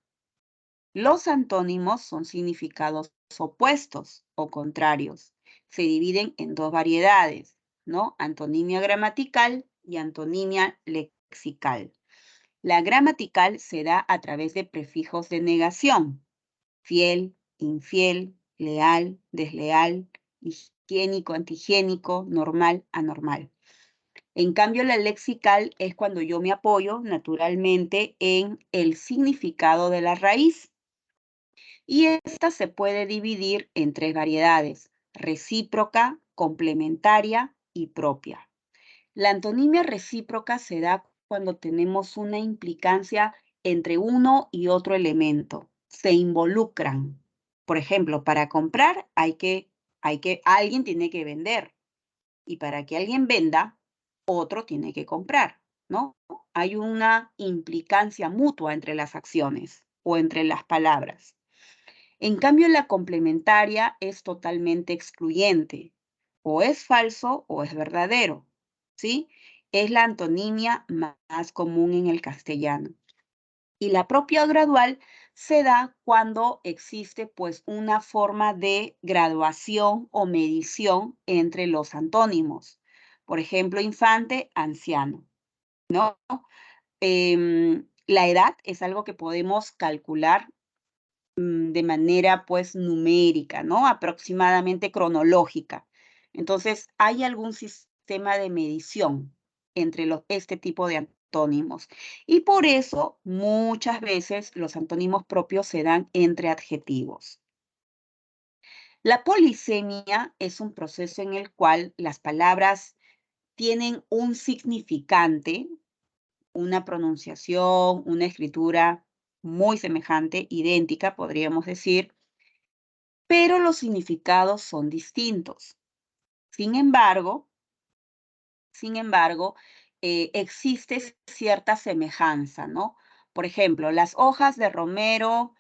Los antónimos son significados opuestos o contrarios. Se dividen en dos variedades, ¿no? Antonimia gramatical y antonimia lexical. La gramatical se da a través de prefijos de negación: fiel, infiel, leal, desleal, higiénico, antihigiénico, normal, anormal. En cambio, la lexical es cuando yo me apoyo naturalmente en el significado de la raíz. Y esta se puede dividir en tres variedades: recíproca, complementaria y propia. La antonimia recíproca se da cuando tenemos una implicancia entre uno y otro elemento. Se involucran. Por ejemplo, para comprar alguien tiene que vender. Y para que alguien venda, otro tiene que comprar, ¿no? Hay una implicancia mutua entre las acciones o entre las palabras. En cambio, la complementaria es totalmente excluyente. O es falso o es verdadero, ¿sí? Es la antonimia más común en el castellano. Y la propia gradual se da cuando existe pues una forma de graduación o medición entre los antónimos. Por ejemplo, infante, anciano, ¿no? La edad es algo que podemos calcular de manera pues numérica, ¿no? Aproximadamente cronológica. Entonces, hay algún sistema de medición entre este tipo de antónimos. Y por eso muchas veces los antónimos propios se dan entre adjetivos. La polisemia es un proceso en el cual las palabras tienen un significante, una pronunciación, una escritura muy semejante, idéntica, podríamos decir, pero los significados son distintos. Sin embargo, existe cierta semejanza, ¿no? Por ejemplo, las hojas de romero,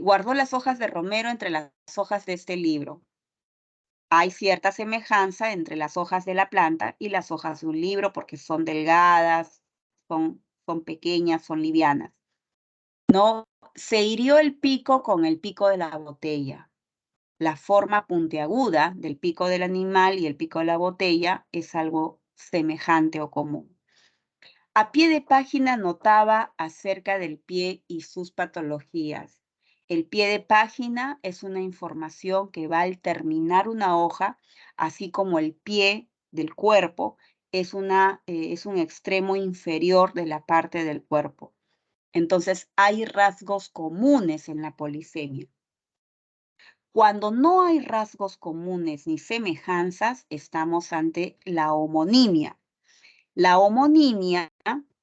guardó las hojas de romero entre las hojas de este libro. Hay cierta semejanza entre las hojas de la planta y las hojas de un libro porque son delgadas, son pequeñas, son livianas. No, se hirió el pico con el pico de la botella. La forma puntiaguda del pico del animal y el pico de la botella es algo semejante o común. A pie de página notaba acerca del pie y sus patologías. El pie de página es una información que va al terminar una hoja, así como el pie del cuerpo es un extremo inferior de la parte del cuerpo. Entonces, hay rasgos comunes en la polisemia. Cuando no hay rasgos comunes ni semejanzas, estamos ante la homonimia. La homonimia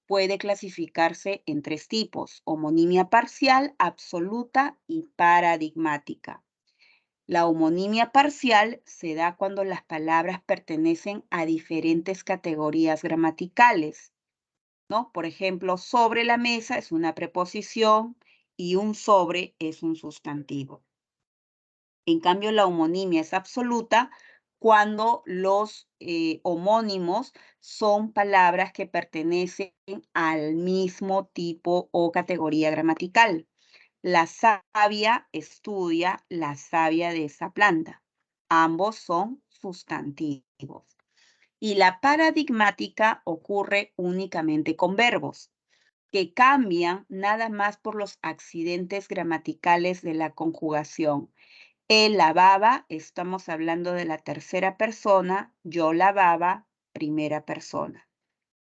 puede clasificarse en tres tipos: homonimia parcial, absoluta y paradigmática. La homonimia parcial se da cuando las palabras pertenecen a diferentes categorías gramaticales, ¿no? Por ejemplo, sobre la mesa es una preposición y un sobre es un sustantivo. En cambio, la homonimia es absoluta cuando los homónimos son palabras que pertenecen al mismo tipo o categoría gramatical. La savia estudia la savia de esa planta. Ambos son sustantivos. Y la paradigmática ocurre únicamente con verbos, que cambian nada más por los accidentes gramaticales de la conjugación. Él lavaba, estamos hablando de la tercera persona. Yo lavaba, primera persona.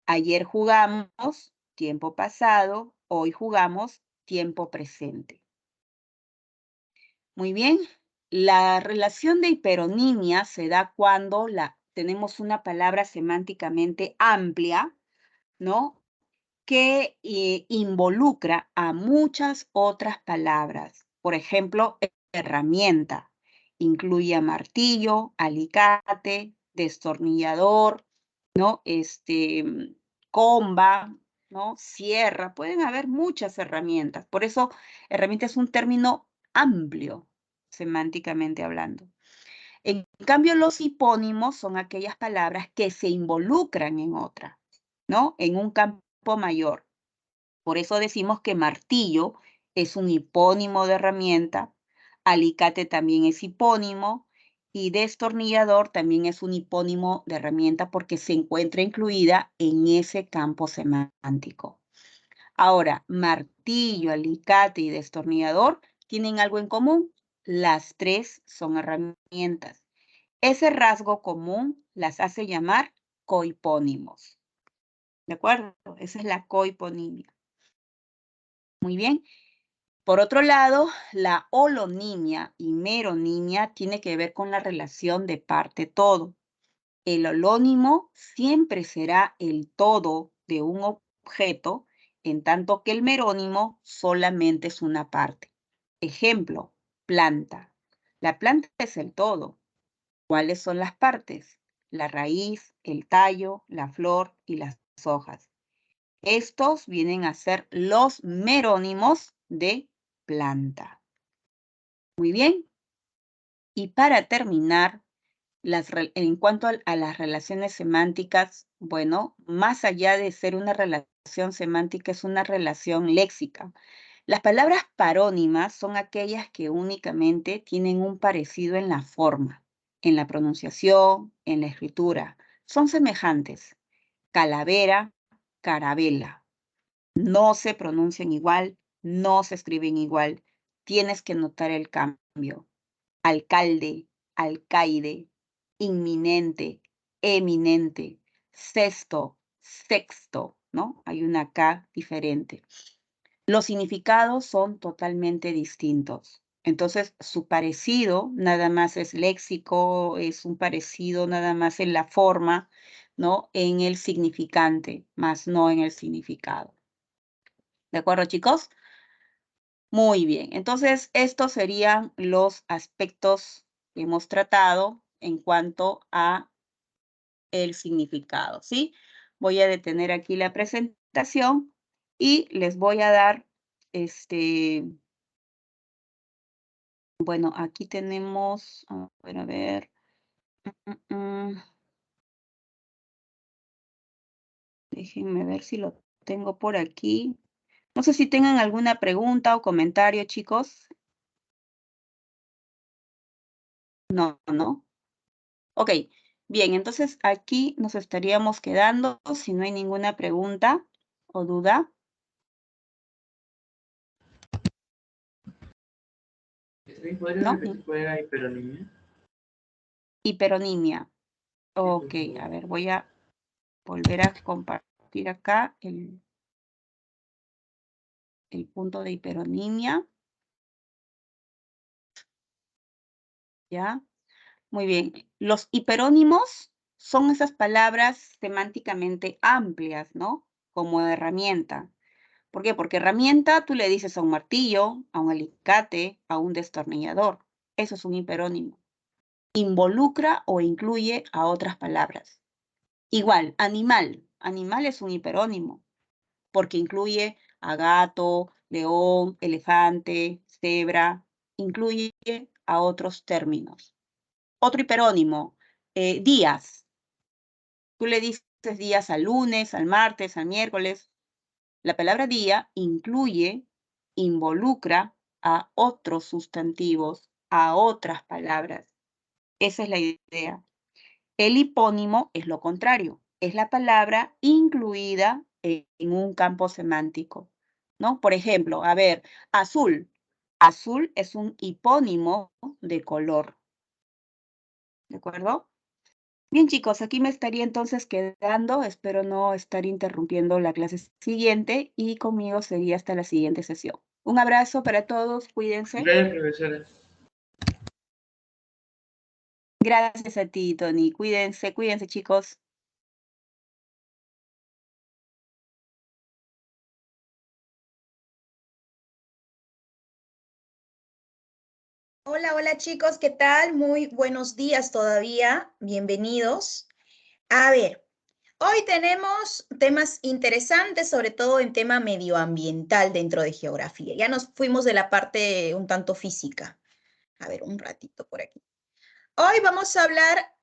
Ayer jugamos, tiempo pasado. Hoy jugamos, tiempo presente. Muy bien. La relación de hiperonimia se da cuando tenemos una palabra semánticamente amplia, ¿no? Que involucra a muchas otras palabras. Por ejemplo, herramienta. Incluye a martillo, alicate, destornillador, ¿no? Comba, ¿no? Sierra. Pueden haber muchas herramientas. Por eso, herramienta es un término amplio, semánticamente hablando. En cambio, los hipónimos son aquellas palabras que se involucran en otra, ¿no? En un campo mayor. Por eso decimos que martillo es un hipónimo de herramienta, alicate también es hipónimo y destornillador también es un hipónimo de herramienta porque se encuentra incluida en ese campo semántico. Ahora, martillo, alicate y destornillador tienen algo en común. Las tres son herramientas. Ese rasgo común las hace llamar cohipónimos. ¿De acuerdo? Esa es la cohiponimia. Muy bien. Por otro lado, la holonimia y meronimia tiene que ver con la relación de parte-todo. El holónimo siempre será el todo de un objeto, en tanto que el merónimo solamente es una parte. Ejemplo, planta. La planta es el todo. ¿Cuáles son las partes? La raíz, el tallo, la flor y las hojas. Estos vienen a ser los merónimos de planta. Muy bien. Y para terminar, en cuanto a las relaciones semánticas, bueno, más allá de ser una relación semántica, es una relación léxica. Las palabras parónimas son aquellas que únicamente tienen un parecido en la forma, en la pronunciación, en la escritura. Son semejantes. Calavera, carabela. No se pronuncian igual, no se escriben igual. Tienes que notar el cambio. Alcalde, alcaide, inminente, eminente, sexto, sexto, ¿no? Hay una K diferente. Los significados son totalmente distintos. Entonces, su parecido nada más es léxico, es un parecido nada más en la forma, ¿no? En el significante, más no en el significado. ¿De acuerdo, chicos? Muy bien. Entonces, estos serían los aspectos que hemos tratado en cuanto a el significado, ¿sí? Voy a detener aquí la presentación y les voy a dar, bueno, aquí tenemos, a ver. Déjenme ver si lo tengo por aquí. No sé si tengan alguna pregunta o comentario, chicos. No, ¿no? Ok, bien, entonces aquí nos estaríamos quedando si no hay ninguna pregunta o duda. ¿Podría ¿No? repetir cuál era hiperonimia? Hiperonimia. Ok, a ver, voy a volver a compartir acá el punto de hiperonimia. ¿Ya? Muy bien. Los hiperónimos son esas palabras semánticamente amplias, ¿no? Como herramienta. ¿Por qué? Porque herramienta tú le dices a un martillo, a un alicate, a un destornillador. Eso es un hiperónimo. Involucra o incluye a otras palabras. Igual, animal. Animal es un hiperónimo porque incluye a gato, león, elefante, cebra. Incluye a otros términos. Otro hiperónimo, días. Tú le dices días al lunes, al martes, al miércoles. La palabra día incluye, involucra a otros sustantivos, a otras palabras. Esa es la idea. El hipónimo es lo contrario. Es la palabra incluida en un campo semántico, ¿no? Por ejemplo, a ver, azul. azul es un hipónimo de color. ¿De acuerdo? Bien, chicos, aquí me estaría entonces quedando. Espero no estar interrumpiendo la clase siguiente y conmigo sería hasta la siguiente sesión. Un abrazo para todos, cuídense. Gracias, profesora. Gracias a ti, Tony. Cuídense, cuídense, chicos. Hola, hola chicos, ¿qué tal? Muy buenos días todavía, bienvenidos. A ver, hoy tenemos temas interesantes, sobre todo en tema medioambiental dentro de geografía. Ya nos fuimos de la parte un tanto física. A ver, un ratito por aquí. Hoy vamos a hablar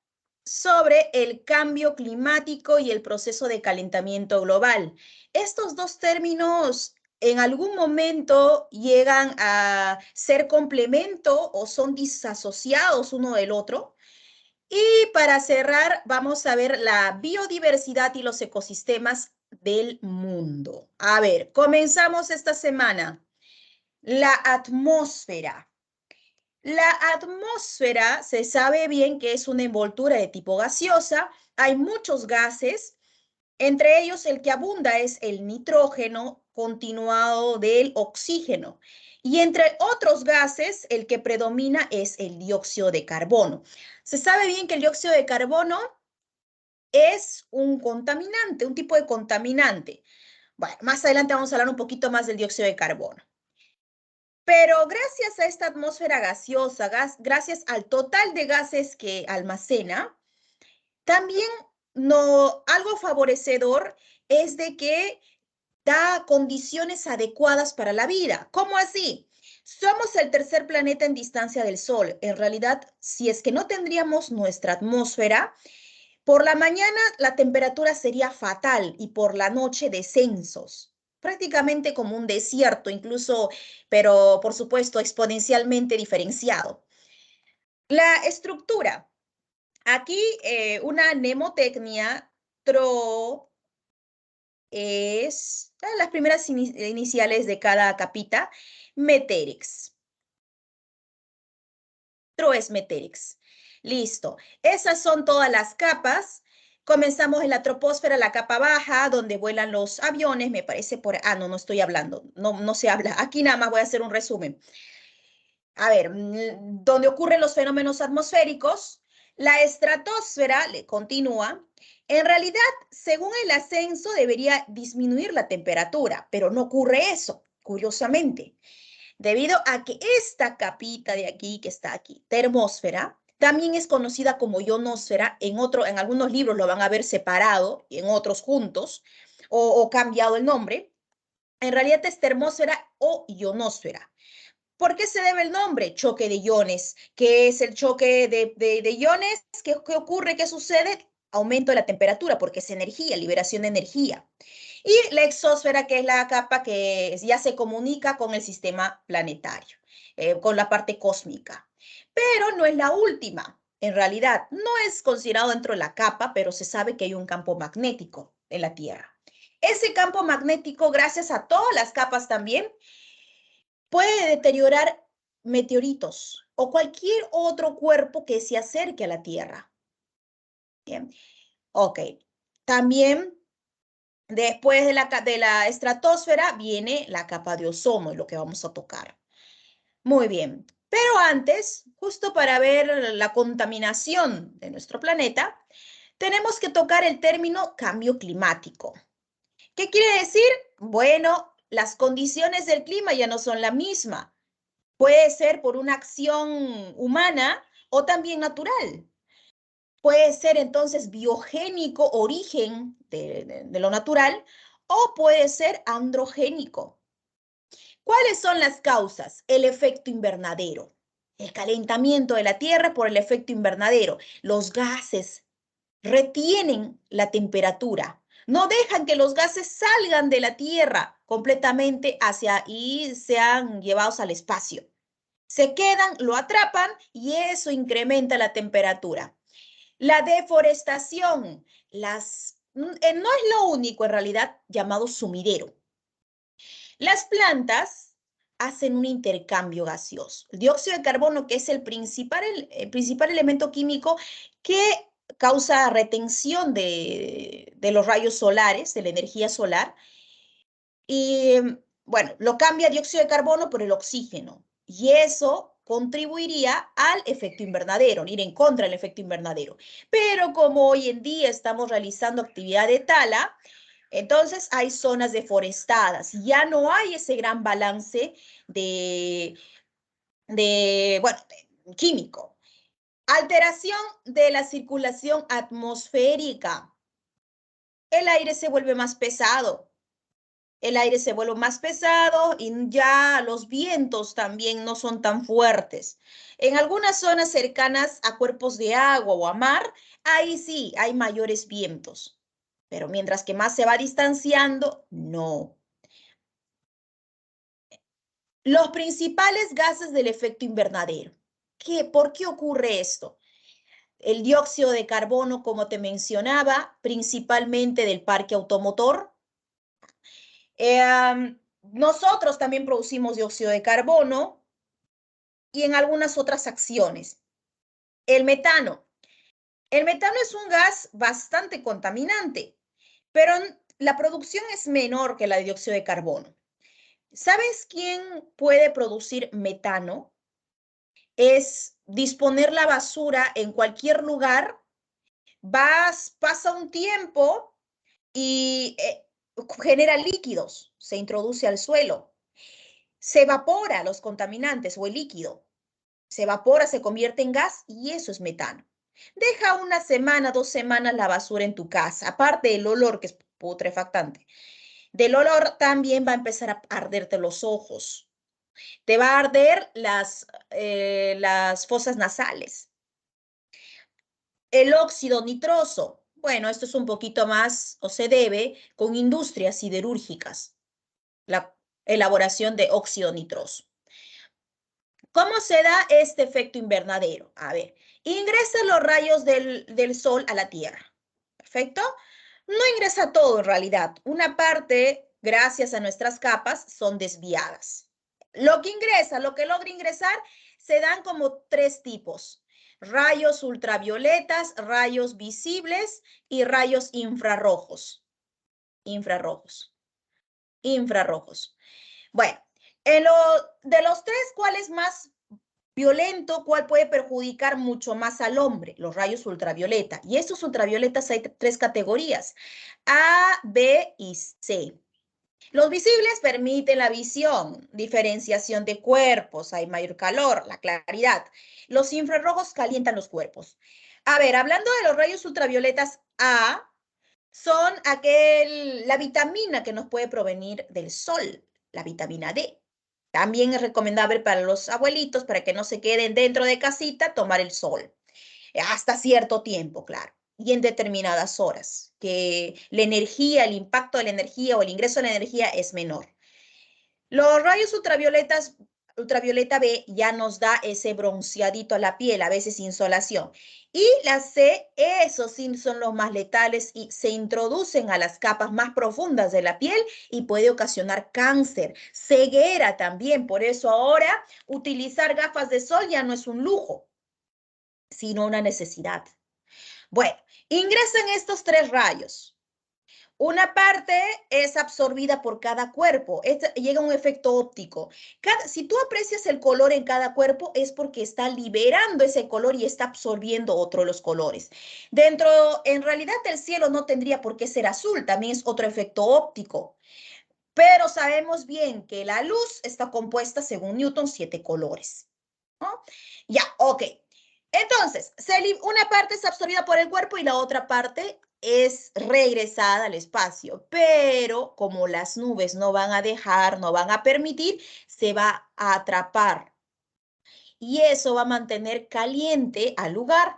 sobre el cambio climático y el proceso de calentamiento global. Estos dos términos en algún momento llegan a ser complemento o son disasociados uno del otro. Y para cerrar, vamos a ver la biodiversidad y los ecosistemas del mundo. A ver, comenzamos esta semana. La atmósfera. La atmósfera se sabe bien que es una envoltura de tipo gaseosa. Hay muchos gases, entre ellos el que abunda es el nitrógeno, continuado del oxígeno. Y entre otros gases, el que predomina es el dióxido de carbono. Se sabe bien que el dióxido de carbono es un contaminante, un tipo de contaminante. Bueno, más adelante vamos a hablar un poquito más del dióxido de carbono. Pero gracias a esta atmósfera gaseosa, gracias al total de gases que almacena, también algo favorecedor es de que da condiciones adecuadas para la vida. ¿Cómo así? Somos el tercer planeta en distancia del Sol. En realidad, si es que no tendríamos nuestra atmósfera, por la mañana la temperatura sería fatal y por la noche descensos, prácticamente como un desierto, incluso, pero por supuesto exponencialmente diferenciado. La estructura. Aquí una mnemotecnia, TRO es las primeras iniciales de cada capita, Meterex. TRO es Meterex. Listo. Esas son todas las capas. Comenzamos en la troposfera, la capa baja, donde vuelan los aviones, me parece por... Ah, no estoy hablando, no se habla. Aquí nada más voy a hacer un resumen. A ver, donde ocurren los fenómenos atmosféricos, la estratosfera le continúa. En realidad, según el ascenso, debería disminuir la temperatura, pero no ocurre eso, curiosamente, debido a que esta capita de aquí, que está aquí, termósfera, también es conocida como ionosfera. En algunos libros lo van a ver separado y en otros juntos, o cambiado el nombre. En realidad es termósfera o ionosfera. ¿Por qué se debe el nombre? Choque de iones. ¿Qué es el choque de iones? ¿Qué ocurre? ¿Qué sucede? Aumento de la temperatura, porque es energía, liberación de energía. Y la exósfera, que es la capa que ya se comunica con el sistema planetario, con la parte cósmica. Pero no es la última. En realidad, no es considerado dentro de la capa, pero se sabe que hay un campo magnético en la Tierra. Ese campo magnético, gracias a todas las capas también, puede deteriorar meteoritos o cualquier otro cuerpo que se acerque a la Tierra. Bien, ok. También después de la estratosfera viene la capa de ozono, es lo que vamos a tocar. Muy bien, pero antes, justo para ver la contaminación de nuestro planeta, tenemos que tocar el término cambio climático. ¿Qué quiere decir? Bueno, las condiciones del clima ya no son la misma. Puede ser por una acción humana o también natural. Puede ser entonces biogénico, origen de lo natural, o puede ser androgénico. ¿Cuáles son las causas? El efecto invernadero. El calentamiento de la Tierra por el efecto invernadero. Los gases retienen la temperatura. No dejan que los gases salgan de la Tierra completamente y sean llevados al espacio. Se quedan, lo atrapan y eso incrementa la temperatura. La deforestación, no es lo único en realidad llamado sumidero. Las plantas hacen un intercambio gaseoso. El dióxido de carbono, que es el principal elemento químico que causa retención de los rayos solares, de la energía solar, y bueno, lo cambia dióxido de carbono por el oxígeno. Y eso contribuiría al efecto invernadero, ir en contra del efecto invernadero. Pero como hoy en día estamos realizando actividad de tala, entonces hay zonas deforestadas. Ya no hay ese gran balance bueno, químico. Alteración de la circulación atmosférica. El aire se vuelve más pesado. El aire se vuelve más pesado y ya los vientos también no son tan fuertes. En algunas zonas cercanas a cuerpos de agua o a mar, ahí sí hay mayores vientos. Pero mientras que más se va distanciando, no. Los principales gases del efecto invernadero. ¿Por qué ocurre esto? El dióxido de carbono, como te mencionaba, principalmente del parque automotor. Nosotros también producimos dióxido de carbono y en algunas otras acciones. El metano. El metano es un gas bastante contaminante, pero la producción es menor que la de dióxido de carbono. ¿Sabes quién puede producir metano? Es disponer la basura en cualquier lugar, pasa un tiempo y genera líquidos, se introduce al suelo, se evapora los contaminantes o el líquido, se evapora, se convierte en gas y eso es metano. Deja una semana, 2 semanas la basura en tu casa, aparte del olor que es putrefactante. Del olor también va a empezar a arderte los ojos. Te va a arder las fosas nasales. El óxido nitroso. Bueno, esto es un poquito más, o se debe, con industrias siderúrgicas, la elaboración de óxido nitroso. ¿Cómo se da este efecto invernadero? A ver, ingresan los rayos del sol a la Tierra. ¿Perfecto? No ingresa todo en realidad. Una parte, gracias a nuestras capas, son desviadas. Lo que logra ingresar, se dan como 3 tipos. Rayos ultravioletas, rayos visibles y rayos infrarrojos. Infrarrojos. Bueno, de los 3, ¿cuál es más violento? ¿Cuál puede perjudicar mucho más al hombre? Los rayos ultravioleta. Y estos ultravioletas hay 3 categorías: A, B y C. Los visibles permiten la visión, diferenciación de cuerpos, hay mayor calor, la claridad. Los infrarrojos calientan los cuerpos. A ver, hablando de los rayos ultravioletas A, son la vitamina que nos puede provenir del sol, la vitamina D. También es recomendable para los abuelitos, para que no se queden dentro de casita, tomar el sol. Hasta cierto tiempo, claro. Y en determinadas horas, que la energía, el impacto de la energía o el ingreso de la energía es menor. Los rayos ultravioleta B ya nos da ese bronceadito a la piel, a veces insolación. Y la C, esos sí son los más letales y se introducen a las capas más profundas de la piel y puede ocasionar cáncer, ceguera también. Por eso ahora utilizar gafas de sol ya no es un lujo, sino una necesidad. Bueno, ingresan estos 3 rayos. Una parte es absorbida por cada cuerpo. Llega un efecto óptico. Si tú aprecias el color en cada cuerpo, es porque está liberando ese color y está absorbiendo otro de los colores. En realidad, el cielo no tendría por qué ser azul. También es otro efecto óptico. Pero sabemos bien que la luz está compuesta, según Newton, 7 colores, ¿no? Ya, ok. Entonces, una parte es absorbida por el cuerpo y la otra parte es regresada al espacio. Pero como las nubes no van a dejar, no van a permitir, se va a atrapar. Y eso va a mantener caliente al lugar.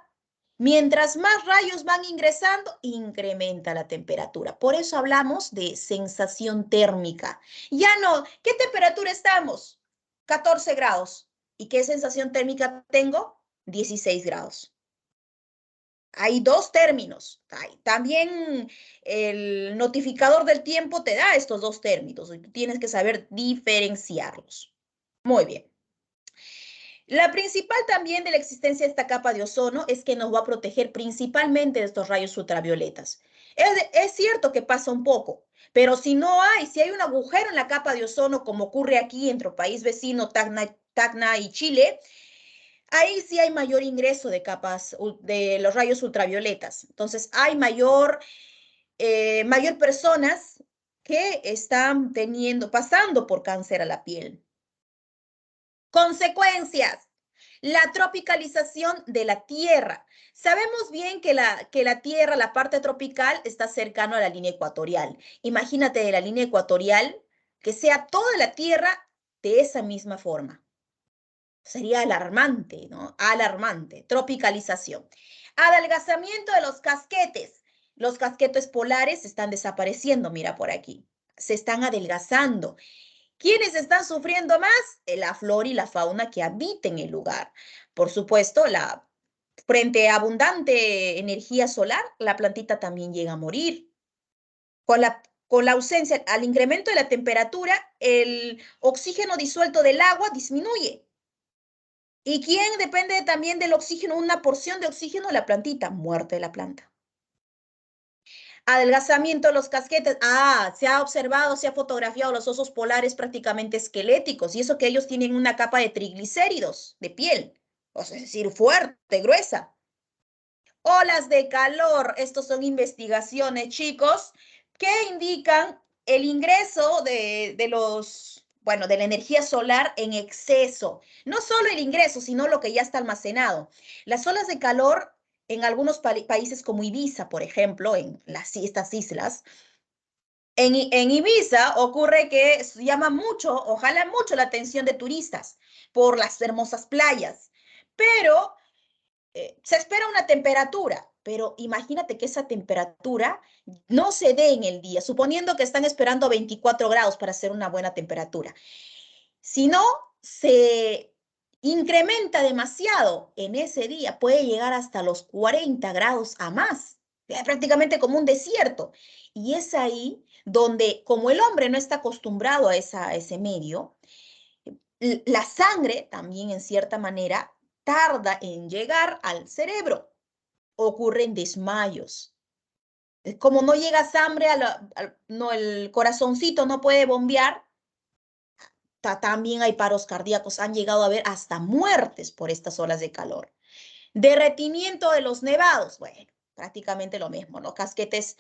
Mientras más rayos van ingresando, incrementa la temperatura. Por eso hablamos de sensación térmica. Ya no, ¿qué temperatura estamos? 14 grados. ¿Y qué sensación térmica tengo? 16 grados. Hay 2 términos. También el notificador del tiempo te da estos 2 términos y tú tienes que saber diferenciarlos. Muy bien. La principal también de la existencia de esta capa de ozono es que nos va a proteger principalmente de estos rayos ultravioletas. Es cierto que pasa un poco, pero si hay un agujero en la capa de ozono, como ocurre aquí entre el país vecino, Tacna y Chile, ahí sí hay mayor ingreso de capas de los rayos ultravioletas. Entonces, hay mayor personas que están pasando por cáncer a la piel. Consecuencias. La tropicalización de la Tierra. Sabemos bien que la Tierra, la parte tropical, está cercano a la línea ecuatorial. Imagínate de la línea ecuatorial que sea toda la Tierra de esa misma forma. Sería alarmante, ¿no? Alarmante. Tropicalización. Adelgazamiento de los casquetes. Los casquetes polares están desapareciendo, mira por aquí. Se están adelgazando. ¿Quiénes están sufriendo más? La flora y la fauna que habiten el lugar. Por supuesto, frente a abundante energía solar, la plantita también llega a morir. Con la ausencia, al incremento de la temperatura, el oxígeno disuelto del agua disminuye. ¿Y quién depende también del oxígeno? Una porción de oxígeno, la plantita, muerte de la planta. Adelgazamiento de los casquetes. Se ha observado, se ha fotografiado los osos polares prácticamente esqueléticos, y eso que ellos tienen una capa de triglicéridos de piel, es decir, fuerte, gruesa. Olas de calor. Estos son investigaciones, chicos, que indican el ingreso de la energía solar en exceso. No solo el ingreso, sino lo que ya está almacenado. Las olas de calor en algunos países como Ibiza, por ejemplo, en estas islas, en Ibiza ocurre que llama mucho o jala mucho la atención de turistas por las hermosas playas, pero se espera una temperatura, pero imagínate que esa temperatura no se dé en el día, suponiendo que están esperando 24 grados para hacer una buena temperatura. Si no, se incrementa demasiado en ese día, puede llegar hasta los 40 grados a más, prácticamente como un desierto. Y es ahí donde, como el hombre no está acostumbrado a ese medio, la sangre también en cierta manera tarda en llegar al cerebro. Ocurren desmayos. Como no llega sangre, el corazoncito no puede bombear, también hay paros cardíacos, han llegado a haber hasta muertes por estas olas de calor. Derretimiento de los nevados, bueno, prácticamente lo mismo, ¿no? Casquetes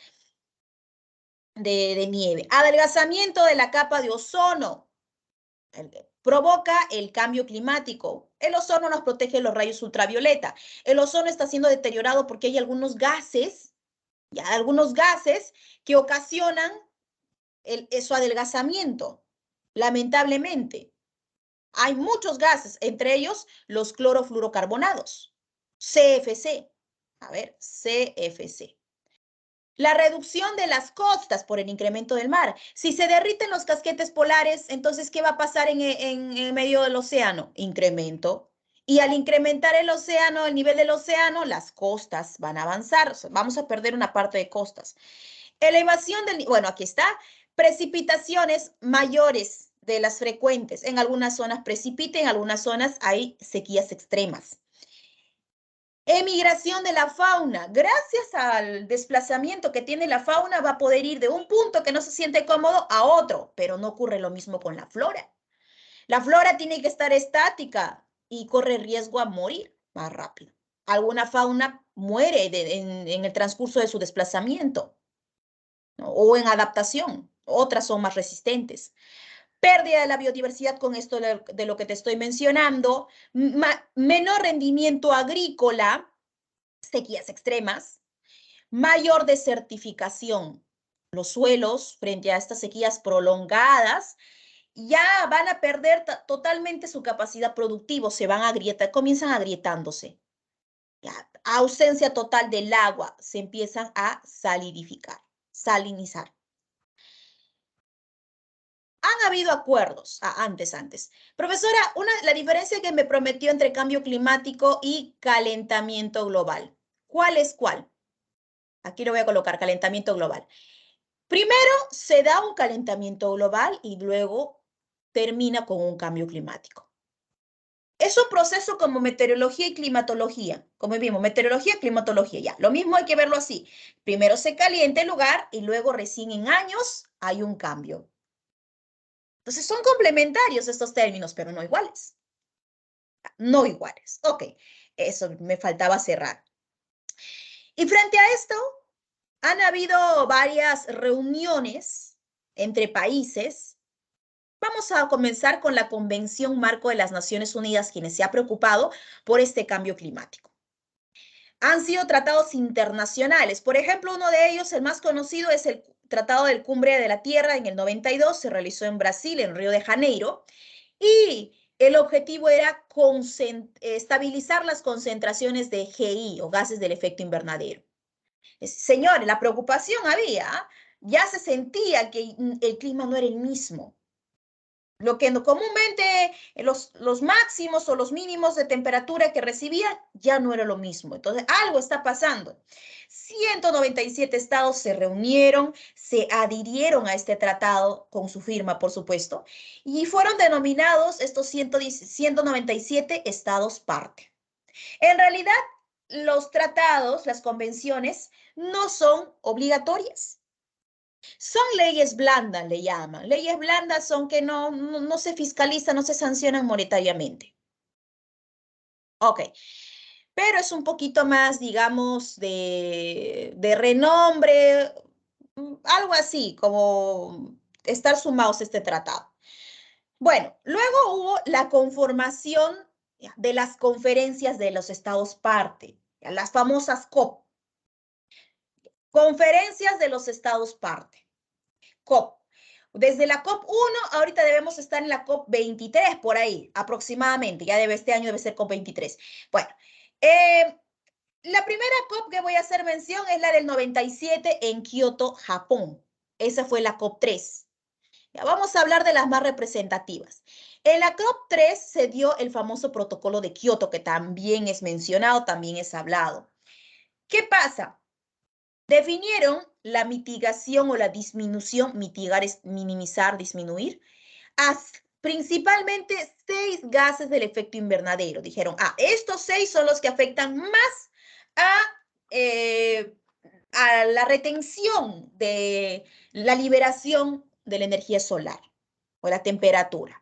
de nieve. Adelgazamiento de la capa de ozono. Provoca el cambio climático. El ozono nos protege de los rayos ultravioleta. El ozono está siendo deteriorado porque hay algunos gases que ocasionan su adelgazamiento. Lamentablemente, hay muchos gases, entre ellos los clorofluorocarbonados, CFC. A ver, CFC. La reducción de las costas por el incremento del mar. Si se derriten los casquetes polares, entonces, ¿qué va a pasar en medio del océano? Incremento. Y al incrementar el océano, el nivel del océano, las costas van a avanzar. O sea, vamos a perder una parte de costas. Elevación bueno, aquí está. Precipitaciones mayores de las frecuentes. En algunas zonas precipita, en algunas zonas hay sequías extremas. Emigración de la fauna. Gracias al desplazamiento que tiene la fauna, va a poder ir de un punto que no se siente cómodo a otro, pero no ocurre lo mismo con la flora. La flora tiene que estar estática y corre riesgo a morir más rápido. Alguna fauna muere en el transcurso de su desplazamiento, ¿no? O en adaptación. Otras son más resistentes. Pérdida de la biodiversidad con esto de lo que te estoy mencionando, menor rendimiento agrícola, sequías extremas, mayor desertificación. Los suelos, frente a estas sequías prolongadas, ya van a perder totalmente su capacidad productiva, se van a agrietar, comienzan agrietándose. Ya, ausencia total del agua, se empiezan a salinizar. Han habido acuerdos, antes. Profesora, la diferencia que me prometió entre cambio climático y calentamiento global. ¿Cuál es cuál? Aquí lo voy a colocar, calentamiento global. Primero se da un calentamiento global y luego termina con un cambio climático. Es un proceso como meteorología y climatología, como vimos, meteorología, climatología, ya. Lo mismo hay que verlo así. Primero se calienta el lugar y luego recién en años hay un cambio. Entonces son complementarios estos términos, pero no iguales. No iguales. Ok, eso me faltaba cerrar. Y frente a esto, han habido varias reuniones entre países. Vamos a comenzar con la Convención Marco de las Naciones Unidas, quienes se ha preocupado por este cambio climático. Han sido tratados internacionales. Por ejemplo, uno de ellos, el más conocido, es el Tratado del Cumbre de la Tierra en el 92, se realizó en Brasil, en Río de Janeiro, y el objetivo era estabilizar las concentraciones de GI o gases del efecto invernadero. Señores, la preocupación había, ya se sentía que el clima no era el mismo. Lo que comúnmente los máximos o los mínimos de temperatura que recibían ya no era lo mismo. Entonces, algo está pasando. 197 estados se reunieron, se adhirieron a este tratado con su firma, por supuesto, y fueron denominados estos 197 estados parte. En realidad, los tratados, las convenciones, no son obligatorias. Son leyes blandas, le llaman. Leyes blandas son que no se fiscalizan, no se sancionan monetariamente. Ok, pero es un poquito más, digamos, de renombre, algo así, como estar sumados a este tratado. Bueno, luego hubo la conformación de las conferencias de los estados parte, las famosas COP. Conferencias de los estados parte. COP. Desde la COP 1, ahorita debemos estar en la COP 23, por ahí, aproximadamente. Ya este año debe ser COP 23. Bueno, la primera COP que voy a hacer mención es la del 97 en Kioto, Japón. Esa fue la COP 3. Ya vamos a hablar de las más representativas. En la COP 3 se dio el famoso protocolo de Kioto, que también es mencionado, también es hablado. ¿Qué pasa? Definieron la mitigación o la disminución, mitigar es minimizar, disminuir, principalmente 6 gases del efecto invernadero. Dijeron, estos 6 son los que afectan más a la retención de la liberación de la energía solar o la temperatura.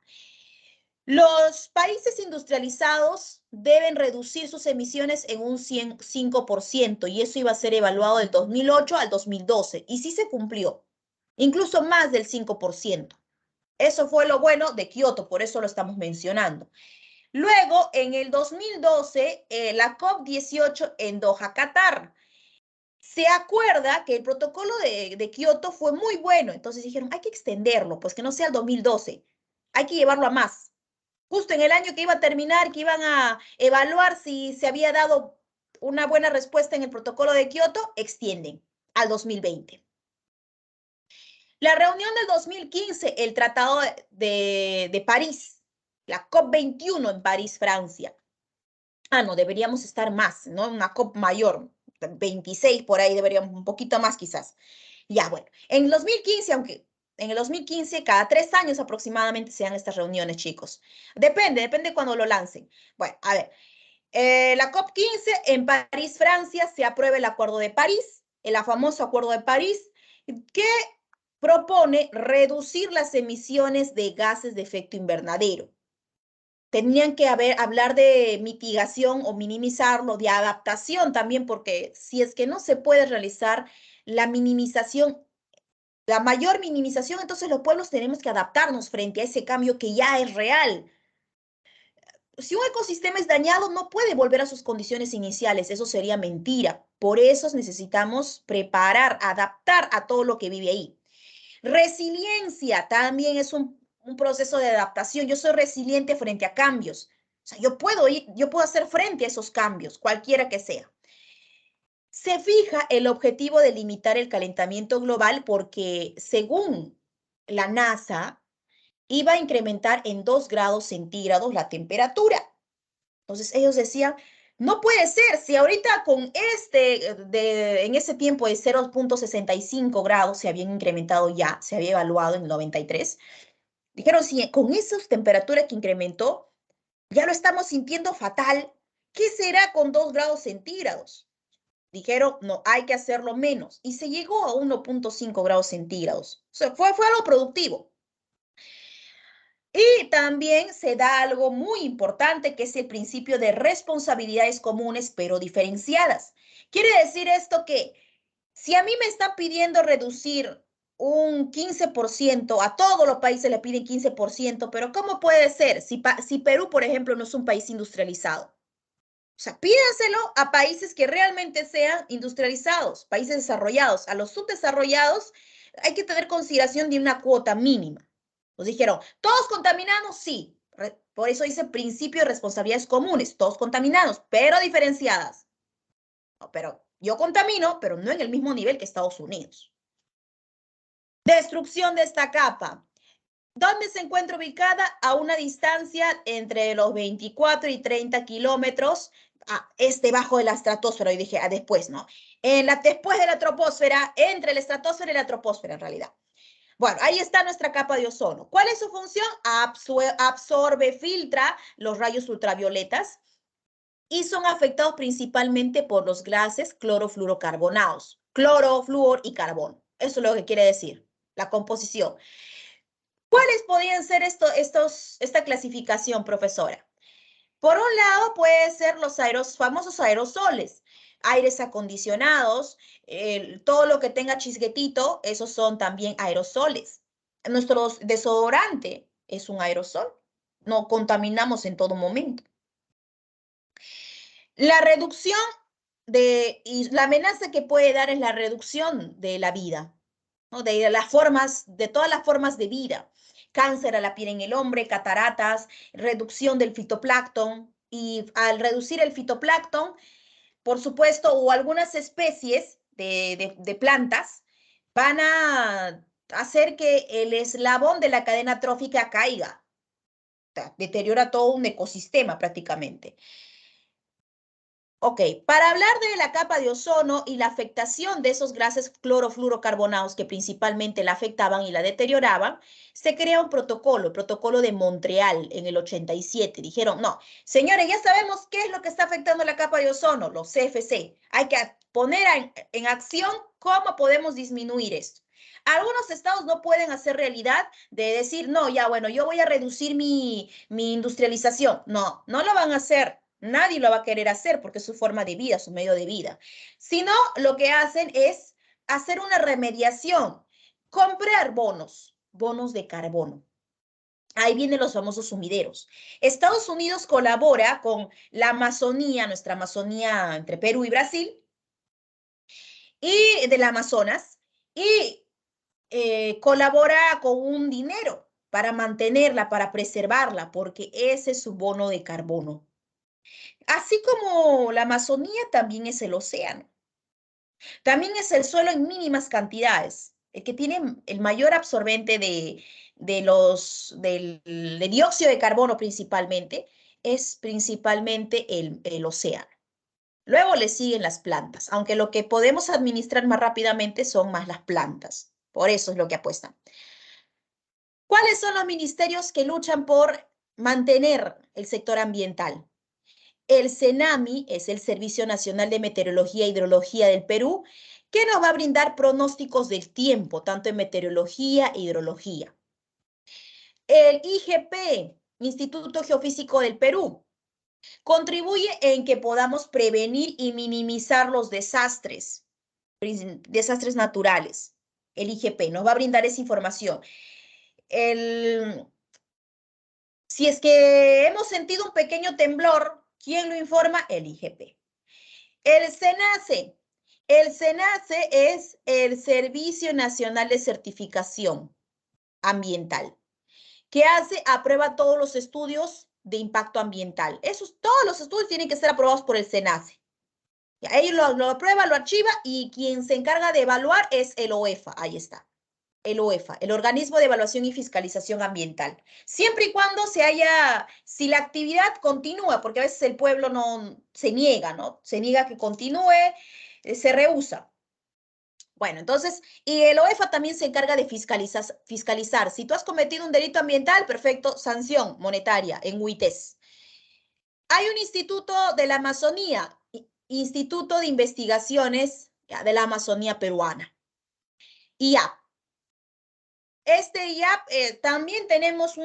Los países industrializados deben reducir sus emisiones en un 5% y eso iba a ser evaluado del 2008 al 2012 y sí se cumplió, incluso más del 5%. Eso fue lo bueno de Kioto, por eso lo estamos mencionando. Luego, en el 2012, la COP18 en Doha, Qatar. Se acuerda que el protocolo de Kioto fue muy bueno, entonces dijeron, hay que extenderlo, pues que no sea el 2012, hay que llevarlo a más. Justo en el año que iba a terminar, que iban a evaluar si se había dado una buena respuesta en el protocolo de Kioto, extienden al 2020. La reunión del 2015, el Tratado de París, la COP21 en París, Francia. No, deberíamos estar más, ¿no? Una COP mayor, 26 por ahí, deberíamos un poquito más quizás. Ya, bueno, en el 2015, aunque en el 2015, cada 3 años aproximadamente se dan estas reuniones, chicos. Depende cuando lo lancen. Bueno, a ver, la COP15 en París, Francia, se aprueba el Acuerdo de París, el famoso Acuerdo de París, que propone reducir las emisiones de gases de efecto invernadero. Tenían que hablar de mitigación o minimizarlo, de adaptación también, porque si es que no se puede realizar la minimización, la mayor minimización, entonces los pueblos tenemos que adaptarnos frente a ese cambio que ya es real. Si un ecosistema es dañado, no puede volver a sus condiciones iniciales, eso sería mentira. Por eso necesitamos preparar, adaptar a todo lo que vive ahí. Resiliencia también es un proceso de adaptación. Yo soy resiliente frente a cambios. O sea, yo puedo hacer frente a esos cambios, cualquiera que sea. Se fija el objetivo de limitar el calentamiento global porque, según la NASA, iba a incrementar en 2 grados centígrados la temperatura. Entonces ellos decían, no puede ser, si ahorita con en ese tiempo de 0.65 grados se habían incrementado ya, se había evaluado en el 93, Dijeron, si con esas temperaturas que incrementó, ya lo estamos sintiendo fatal, ¿qué será con 2 grados centígrados? Dijeron, no, hay que hacerlo menos. Y se llegó a 1.5 grados centígrados. O sea, fue algo productivo. Y también se da algo muy importante, que es el principio de responsabilidades comunes, pero diferenciadas. Quiere decir esto que si a mí me están pidiendo reducir un 15%, a todos los países le piden 15%, pero ¿cómo puede ser si Perú, por ejemplo, no es un país industrializado? O sea, pídanselo a países que realmente sean industrializados, países desarrollados. A los subdesarrollados hay que tener consideración de una cuota mínima. Nos dijeron, ¿todos contaminados? Sí. Por eso dice principio de responsabilidades comunes, todos contaminados, pero diferenciadas. No, pero yo contamino, pero no en el mismo nivel que Estados Unidos. Destrucción de esta capa. ¿Dónde se encuentra ubicada? A una distancia entre los 24 y 30 kilómetros. Es debajo de la estratosfera. Y dije, después, ¿no? Después de la troposfera, entre la estratosfera y la troposfera, en realidad. Bueno, ahí está nuestra capa de ozono. ¿Cuál es su función? Absorbe, filtra los rayos ultravioletas y son afectados principalmente por los gases clorofluorocarbonados. Cloro, flúor y carbón. Eso es lo que quiere decir, la composición. ¿Cuáles podrían ser esta clasificación, profesora? Por un lado, puede ser los famosos aerosoles, aires acondicionados, todo lo que tenga chisguetito, esos son también aerosoles. Nuestro desodorante es un aerosol. No contaminamos en todo momento. La reducción y la amenaza que puede dar es la reducción de la vida, ¿no? De todas las formas de vida. Cáncer a la piel en el hombre, cataratas, reducción del fitoplancton. Y al reducir el fitoplancton, por supuesto, o algunas especies de plantas van a hacer que el eslabón de la cadena trófica caiga. Deteriora todo un ecosistema prácticamente. Ok, para hablar de la capa de ozono y la afectación de esos gases clorofluorocarbonados que principalmente la afectaban y la deterioraban, se crea un protocolo, el protocolo de Montreal en el 87. Dijeron, no, señores, ya sabemos qué es lo que está afectando la capa de ozono, los CFC. Hay que poner en acción cómo podemos disminuir esto. Algunos estados no pueden hacer realidad de decir, no, ya bueno, yo voy a reducir mi industrialización. No, no lo van a hacer. Nadie lo va a querer hacer porque es su forma de vida, su medio de vida. Sino lo que hacen es hacer una remediación, comprar bonos de carbono. Ahí vienen los famosos sumideros. Estados Unidos colabora con la Amazonía, nuestra Amazonía entre Perú y Brasil, y del Amazonas, y colabora con un dinero para mantenerla, para preservarla, porque ese es su bono de carbono. Así como la Amazonía, también es el océano. También es el suelo en mínimas cantidades, el que tiene el mayor absorbente de dióxido de carbono principalmente, es principalmente el océano. Luego le siguen las plantas, aunque lo que podemos administrar más rápidamente son más las plantas. Por eso es lo que apuestan. ¿Cuáles son los ministerios que luchan por mantener el sector ambiental? El CENAMI es el Servicio Nacional de Meteorología e Hidrología del Perú, que nos va a brindar pronósticos del tiempo, tanto en meteorología e hidrología. El IGP, Instituto Geofísico del Perú, contribuye en que podamos prevenir y minimizar los desastres naturales. El IGP nos va a brindar esa información. Si es que hemos sentido un pequeño temblor, ¿quién lo informa? El IGP. El SENACE. El SENACE es el Servicio Nacional de Certificación Ambiental, que aprueba todos los estudios de impacto ambiental. Todos los estudios tienen que ser aprobados por el SENACE. Ellos lo aprueba, lo archiva y quien se encarga de evaluar es el OEFA. Ahí está. El OEFA, el Organismo de Evaluación y Fiscalización Ambiental. Siempre y cuando si la actividad continúa, porque a veces el pueblo no se niega, ¿no? Se niega que continúe, se rehúsa. Bueno, entonces, y el OEFA también se encarga de fiscalizar. Si tú has cometido un delito ambiental, perfecto, sanción monetaria en UITES. Hay un instituto de la Amazonía, Instituto de Investigaciones de la Amazonía Peruana, IAP. Este IAP también tenemos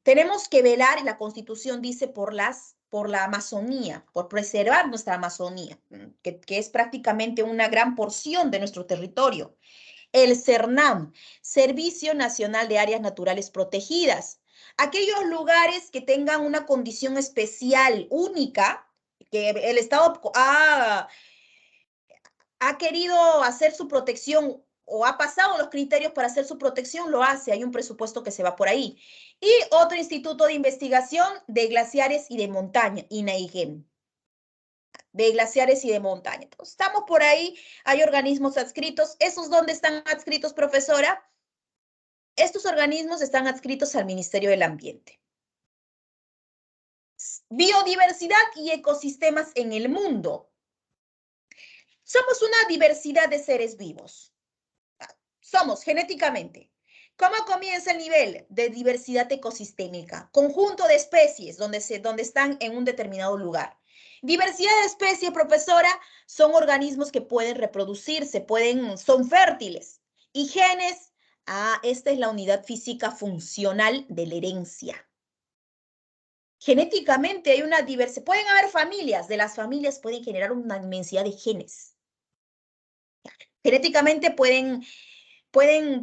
tenemos que velar, y la Constitución dice, por la Amazonía, por preservar nuestra Amazonía, que es prácticamente una gran porción de nuestro territorio. El CERNAM, Servicio Nacional de Áreas Naturales Protegidas. Aquellos lugares que tengan una condición especial, única, que el Estado ha querido hacer su protección o ha pasado los criterios para hacer su protección, lo hace. Hay un presupuesto que se va por ahí. Y otro instituto de investigación de glaciares y de montaña, INAIGEM, de glaciares y de montaña. Entonces, estamos por ahí, hay organismos adscritos. ¿Esos dónde están adscritos, profesora? Estos organismos están adscritos al Ministerio del Ambiente. Biodiversidad y ecosistemas en el mundo. Somos una diversidad de seres vivos. Somos genéticamente. ¿Cómo comienza el nivel de diversidad ecosistémica? Conjunto de especies donde están en un determinado lugar. Diversidad de especies, profesora, son organismos que pueden reproducirse, son fértiles. Y genes, esta es la unidad física funcional de la herencia. Genéticamente hay una diversidad, pueden haber familias, de las familias pueden generar una inmensidad de genes. Genéticamente pueden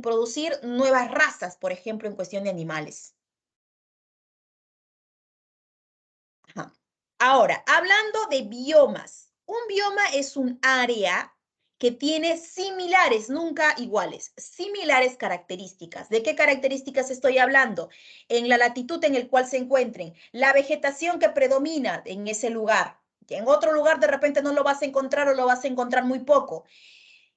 producir nuevas razas, por ejemplo, en cuestión de animales. Ajá. Ahora, hablando de biomas. Un bioma es un área que tiene similares, nunca iguales, similares características. ¿De qué características estoy hablando? En la latitud en el cual se encuentren, la vegetación que predomina en ese lugar. En otro lugar de repente no lo vas a encontrar o lo vas a encontrar muy poco.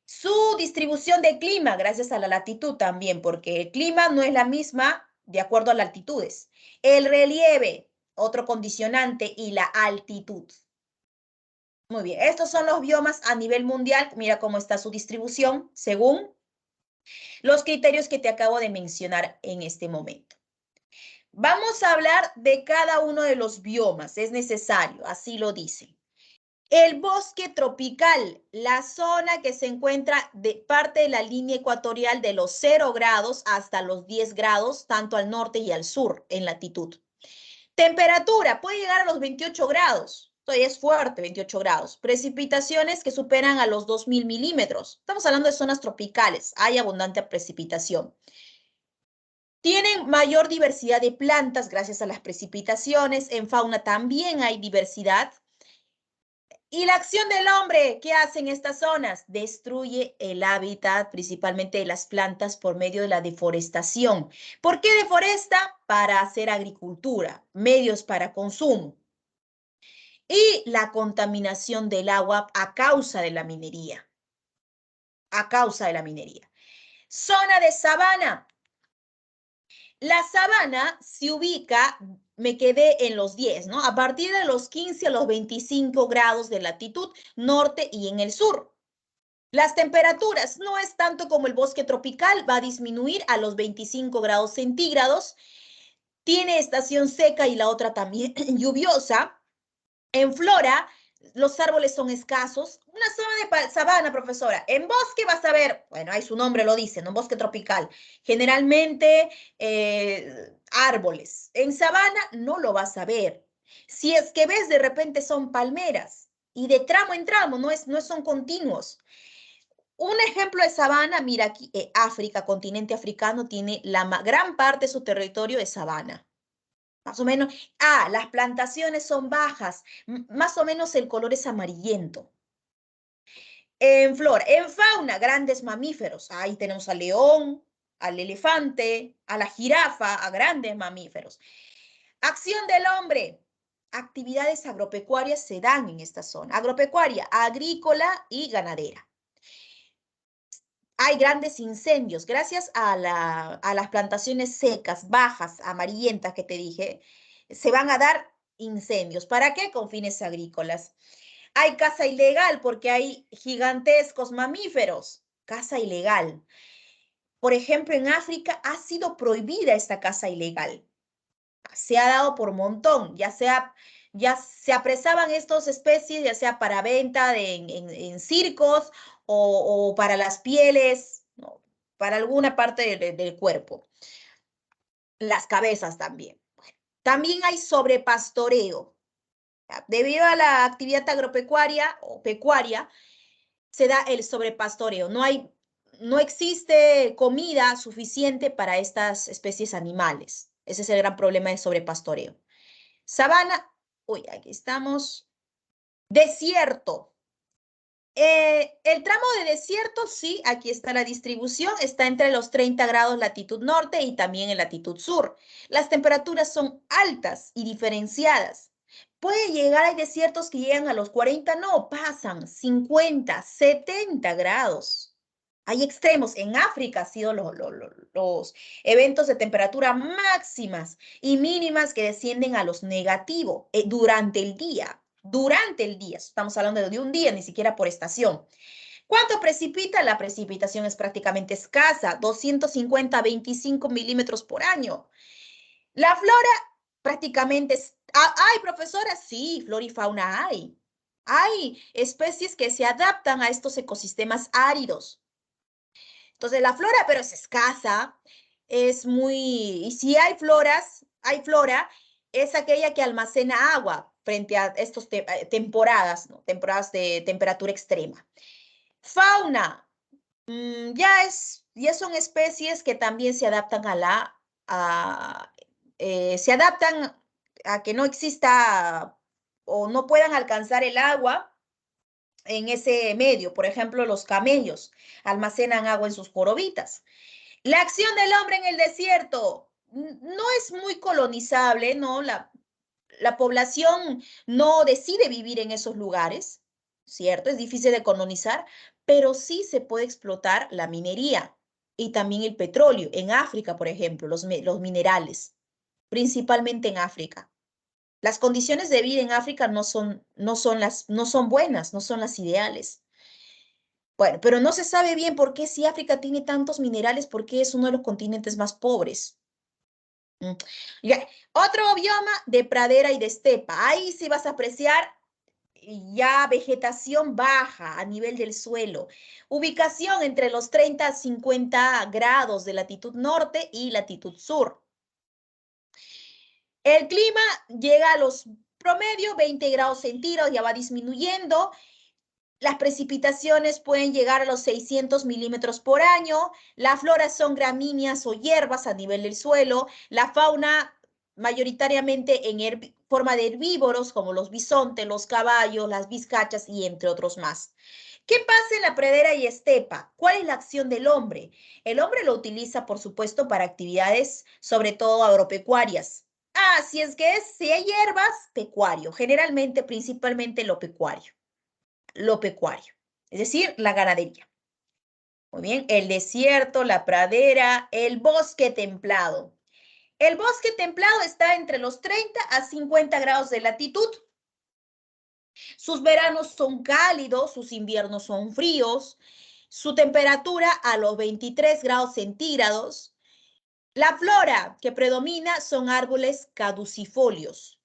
Su distribución de clima, gracias a la latitud también, porque el clima no es la misma de acuerdo a las altitudes. El relieve, otro condicionante, y la altitud. Muy bien, estos son los biomas a nivel mundial. Mira cómo está su distribución según los criterios que te acabo de mencionar en este momento. Vamos a hablar de cada uno de los biomas, es necesario, así lo dice. El bosque tropical, la zona que se encuentra de parte de la línea ecuatorial de los 0 grados hasta los 10 grados, tanto al norte y al sur en latitud. Temperatura, puede llegar a los 28 grados. Todavía es fuerte, 28 grados. Precipitaciones que superan a los 2000 milímetros. Estamos hablando de zonas tropicales. Hay abundante precipitación. Tienen mayor diversidad de plantas gracias a las precipitaciones. En fauna también hay diversidad. Y la acción del hombre, ¿qué hace en estas zonas? Destruye el hábitat, principalmente de las plantas, por medio de la deforestación. ¿Por qué deforesta? Para hacer agricultura, medios para consumo. Y la contaminación del agua a causa de la minería. A causa de la minería. Zona de sabana. La sabana se ubica, me quedé en los 10, ¿no? A partir de los 15 a los 25 grados de latitud norte y en el sur. Las temperaturas no es tanto como el bosque tropical, va a disminuir a los 25 grados centígrados. Tiene estación seca y la otra también lluviosa. En flora, los árboles son escasos. Una zona de sabana, profesora. En bosque vas a ver, bueno, ahí su nombre lo dice, ¿no? Bosque tropical. Generalmente árboles. En sabana no lo vas a ver. Si es que ves, de repente son palmeras. Y de tramo en tramo, no son continuos. Un ejemplo de sabana, mira aquí, África, continente africano, tiene gran parte de su territorio de sabana. Más o menos, las plantaciones son bajas, más o menos el color es amarillento. En flora, en fauna, grandes mamíferos. Ahí tenemos al león, al elefante, a la jirafa, a grandes mamíferos. Acción del hombre. Actividades agropecuarias se dan en esta zona. Agropecuaria, agrícola y ganadera. Hay grandes incendios. Gracias a las plantaciones secas, bajas, amarillentas que te dije, se van a dar incendios. ¿Para qué? Con fines agrícolas. Hay caza ilegal porque hay gigantescos mamíferos. Caza ilegal. Por ejemplo, en África ha sido prohibida esta caza ilegal. Se ha dado por montón, ya se apresaban estas especies, ya sea para venta en circos o para las pieles, ¿no? Para alguna parte del cuerpo. Las cabezas también. Bueno, también hay sobrepastoreo. Debido a la actividad agropecuaria o pecuaria, se da el sobrepastoreo. No existe comida suficiente para estas especies animales. Ese es el gran problema del sobrepastoreo. Sabana, uy, aquí estamos. Desierto. El tramo de desierto, sí, aquí está la distribución, está entre los 30 grados latitud norte y también en latitud sur. Las temperaturas son altas y diferenciadas. Puede llegar, hay desiertos que llegan a los 40, no, pasan 50, 70 grados. Hay extremos. En África han sido los eventos de temperatura máximas y mínimas que descienden a los negativos durante el día. Durante el día, estamos hablando de un día, ni siquiera por estación. ¿Cuánto precipita? La precipitación es prácticamente escasa, 250 a 25 milímetros por año. La flora prácticamente es... ¿Hay, profesora? Sí, flora y fauna hay. Hay especies que se adaptan a estos ecosistemas áridos. Entonces, la flora, pero es escasa, es muy... Y si hay flora, es aquella que almacena agua frente a estas temporadas, ¿no? Temporadas de temperatura extrema. Fauna, ya son especies que también se adaptan se adaptan a que no exista o no puedan alcanzar el agua en ese medio. Por ejemplo, los camellos almacenan agua en sus jorobitas. La acción del hombre en el desierto no es muy colonizable, ¿no? La población no decide vivir en esos lugares, ¿cierto? Es difícil de colonizar, pero sí se puede explotar la minería y también el petróleo. En África, por ejemplo, los minerales, principalmente en África. Las condiciones de vida en África no son buenas, no son las ideales. Bueno, pero no se sabe bien por qué si África tiene tantos minerales, por qué es uno de los continentes más pobres. Ya. Otro bioma de pradera y de estepa. Ahí sí vas a apreciar ya vegetación baja a nivel del suelo. Ubicación entre los 30 a 50 grados de latitud norte y latitud sur. El clima llega a los promedio 20 grados centígrados, ya va disminuyendo. Las precipitaciones pueden llegar a los 600 milímetros por año. La flora son gramíneas o hierbas a nivel del suelo. La fauna mayoritariamente en forma de herbívoros como los bisontes, los caballos, las vizcachas y entre otros más. ¿Qué pasa en la pradera y estepa? ¿Cuál es la acción del hombre? El hombre lo utiliza, por supuesto, para actividades sobre todo agropecuarias. Si si hay hierbas, pecuario. Generalmente, principalmente lo pecuario. Es decir, la ganadería. Muy bien, el desierto, la pradera, el bosque templado. El bosque templado está entre los 30 a 50 grados de latitud. Sus veranos son cálidos, sus inviernos son fríos, su temperatura a los 23 grados centígrados. La flora que predomina son árboles caducifolios.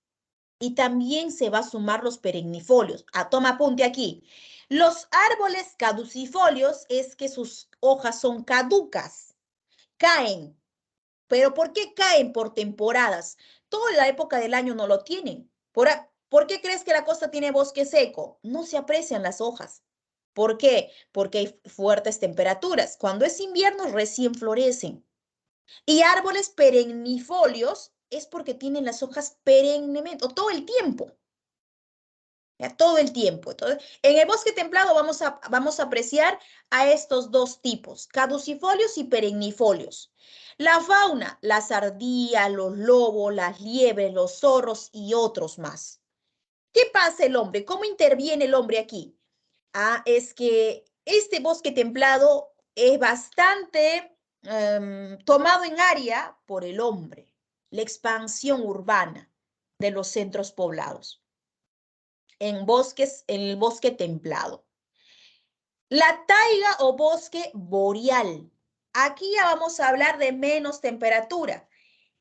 Y también se va a sumar los perennifolios. Toma apunte aquí. Los árboles caducifolios es que sus hojas son caducas, caen. ¿Pero por qué caen? Por temporadas. Toda la época del año no lo tienen. ¿Por qué crees que la costa tiene bosque seco? No se aprecian las hojas. ¿Por qué? Porque hay fuertes temperaturas. Cuando es invierno recién florecen. Y árboles perennifolios es porque tienen las hojas perennemente o todo el tiempo. ¿Ya? Todo el tiempo. Entonces, en el bosque templado vamos a apreciar a estos dos tipos, caducifolios y perennifolios. La fauna, las ardillas, los lobos, las liebres, los zorros y otros más. ¿Qué pasa el hombre? ¿Cómo interviene el hombre aquí? Es que este bosque templado es bastante tomado en área por el hombre, la expansión urbana de los centros poblados. en el bosque templado. La taiga o bosque boreal. Aquí ya vamos a hablar de menos temperatura.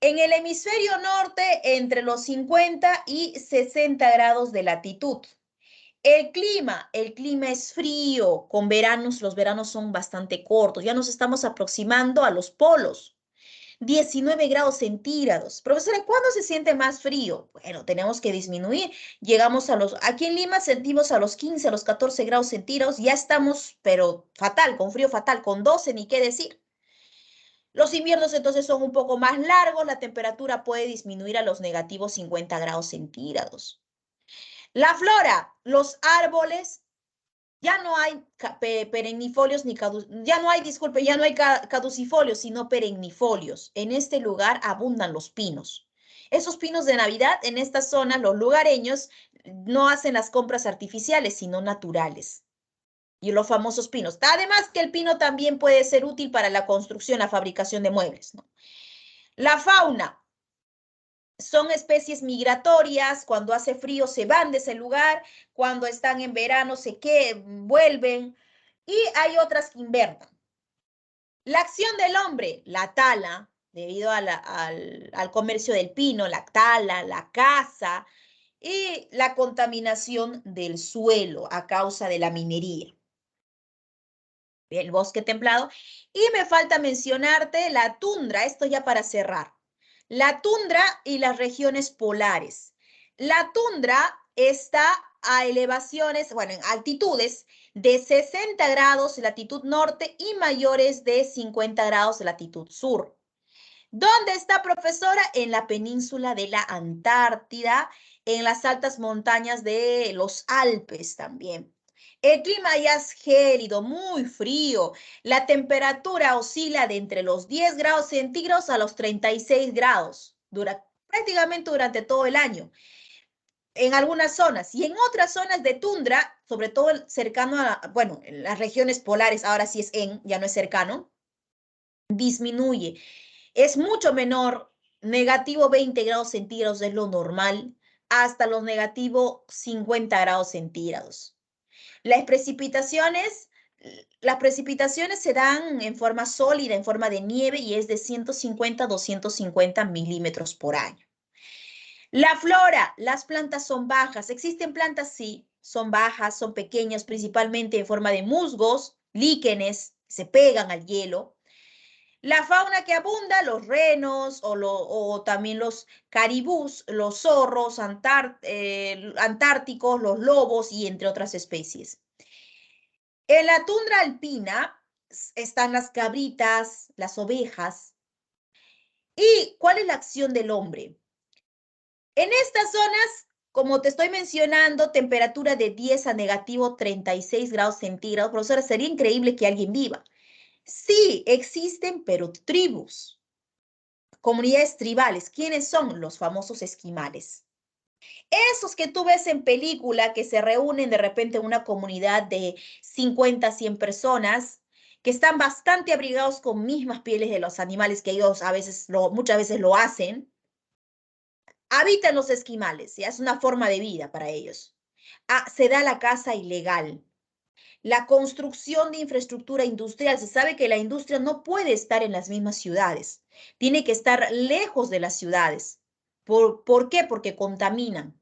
En el hemisferio norte, entre los 50 y 60 grados de latitud. El clima es frío, con veranos, los veranos son bastante cortos, ya nos estamos aproximando a los polos. 19 grados centígrados. Profesora, ¿cuándo se siente más frío? Bueno, tenemos que disminuir. Aquí en Lima sentimos a los 15, a los 14 grados centígrados, ya estamos, pero fatal, con frío fatal, con 12, ni qué decir. Los inviernos entonces son un poco más largos, la temperatura puede disminuir a los negativos 50 grados centígrados. La flora, los árboles, ya no hay perennifolios ya no hay caducifolios, sino perennifolios. En este lugar abundan los pinos. Esos pinos de Navidad, en esta zona, los lugareños no hacen las compras artificiales, sino naturales. Y los famosos pinos. Además que el pino también puede ser útil para la construcción, la fabricación de muebles, ¿no? La fauna. Son especies migratorias, cuando hace frío se van de ese lugar, cuando están en verano vuelven, y hay otras que invernan. La acción del hombre, la tala, debido al comercio del pino, la tala, la caza y la contaminación del suelo a causa de la minería. El bosque templado. Y me falta mencionarte la tundra, esto ya para cerrar. La tundra y las regiones polares. La tundra está a elevaciones, bueno, en altitudes de 60 grados latitud norte y mayores de 50 grados latitud sur. ¿Dónde está, profesora? En la península de la Antártida, en las altas montañas de los Alpes también. El clima ya es gélido, muy frío. La temperatura oscila de entre los 10 grados centígrados a los 36 grados, prácticamente durante todo el año. En algunas zonas y en otras zonas de tundra, sobre todo cercano bueno, en las regiones polares, ahora sí ya no es cercano, disminuye. Es mucho menor, negativo 20 grados centígrados es lo normal, hasta los negativo 50 grados centígrados. Las precipitaciones se dan en forma sólida, en forma de nieve, y es de 150 a 250 milímetros por año. La flora, las plantas son bajas. ¿Existen plantas? Sí, son bajas, son pequeñas, principalmente en forma de musgos, líquenes, se pegan al hielo. La fauna que abunda, los renos o también los caribús, los zorros antárticos, los lobos y entre otras especies. En la tundra alpina están las cabritas, las ovejas. ¿Y cuál es la acción del hombre? En estas zonas, como te estoy mencionando, temperatura de 10 a negativo 36 grados centígrados. Profesora, sería increíble que alguien viva. Sí, existen, pero tribus, comunidades tribales. ¿Quiénes son? Los famosos esquimales. Esos que tú ves en película que se reúnen de repente en una comunidad de 50, 100 personas, que están bastante abrigados con mismas pieles de los animales que ellos muchas veces lo hacen, habitan los esquimales, ¿ya? Es una forma de vida para ellos. Se da la caza ilegal. La construcción de infraestructura industrial. Se sabe que la industria no puede estar en las mismas ciudades. Tiene que estar lejos de las ciudades. ¿Por qué? Porque contaminan.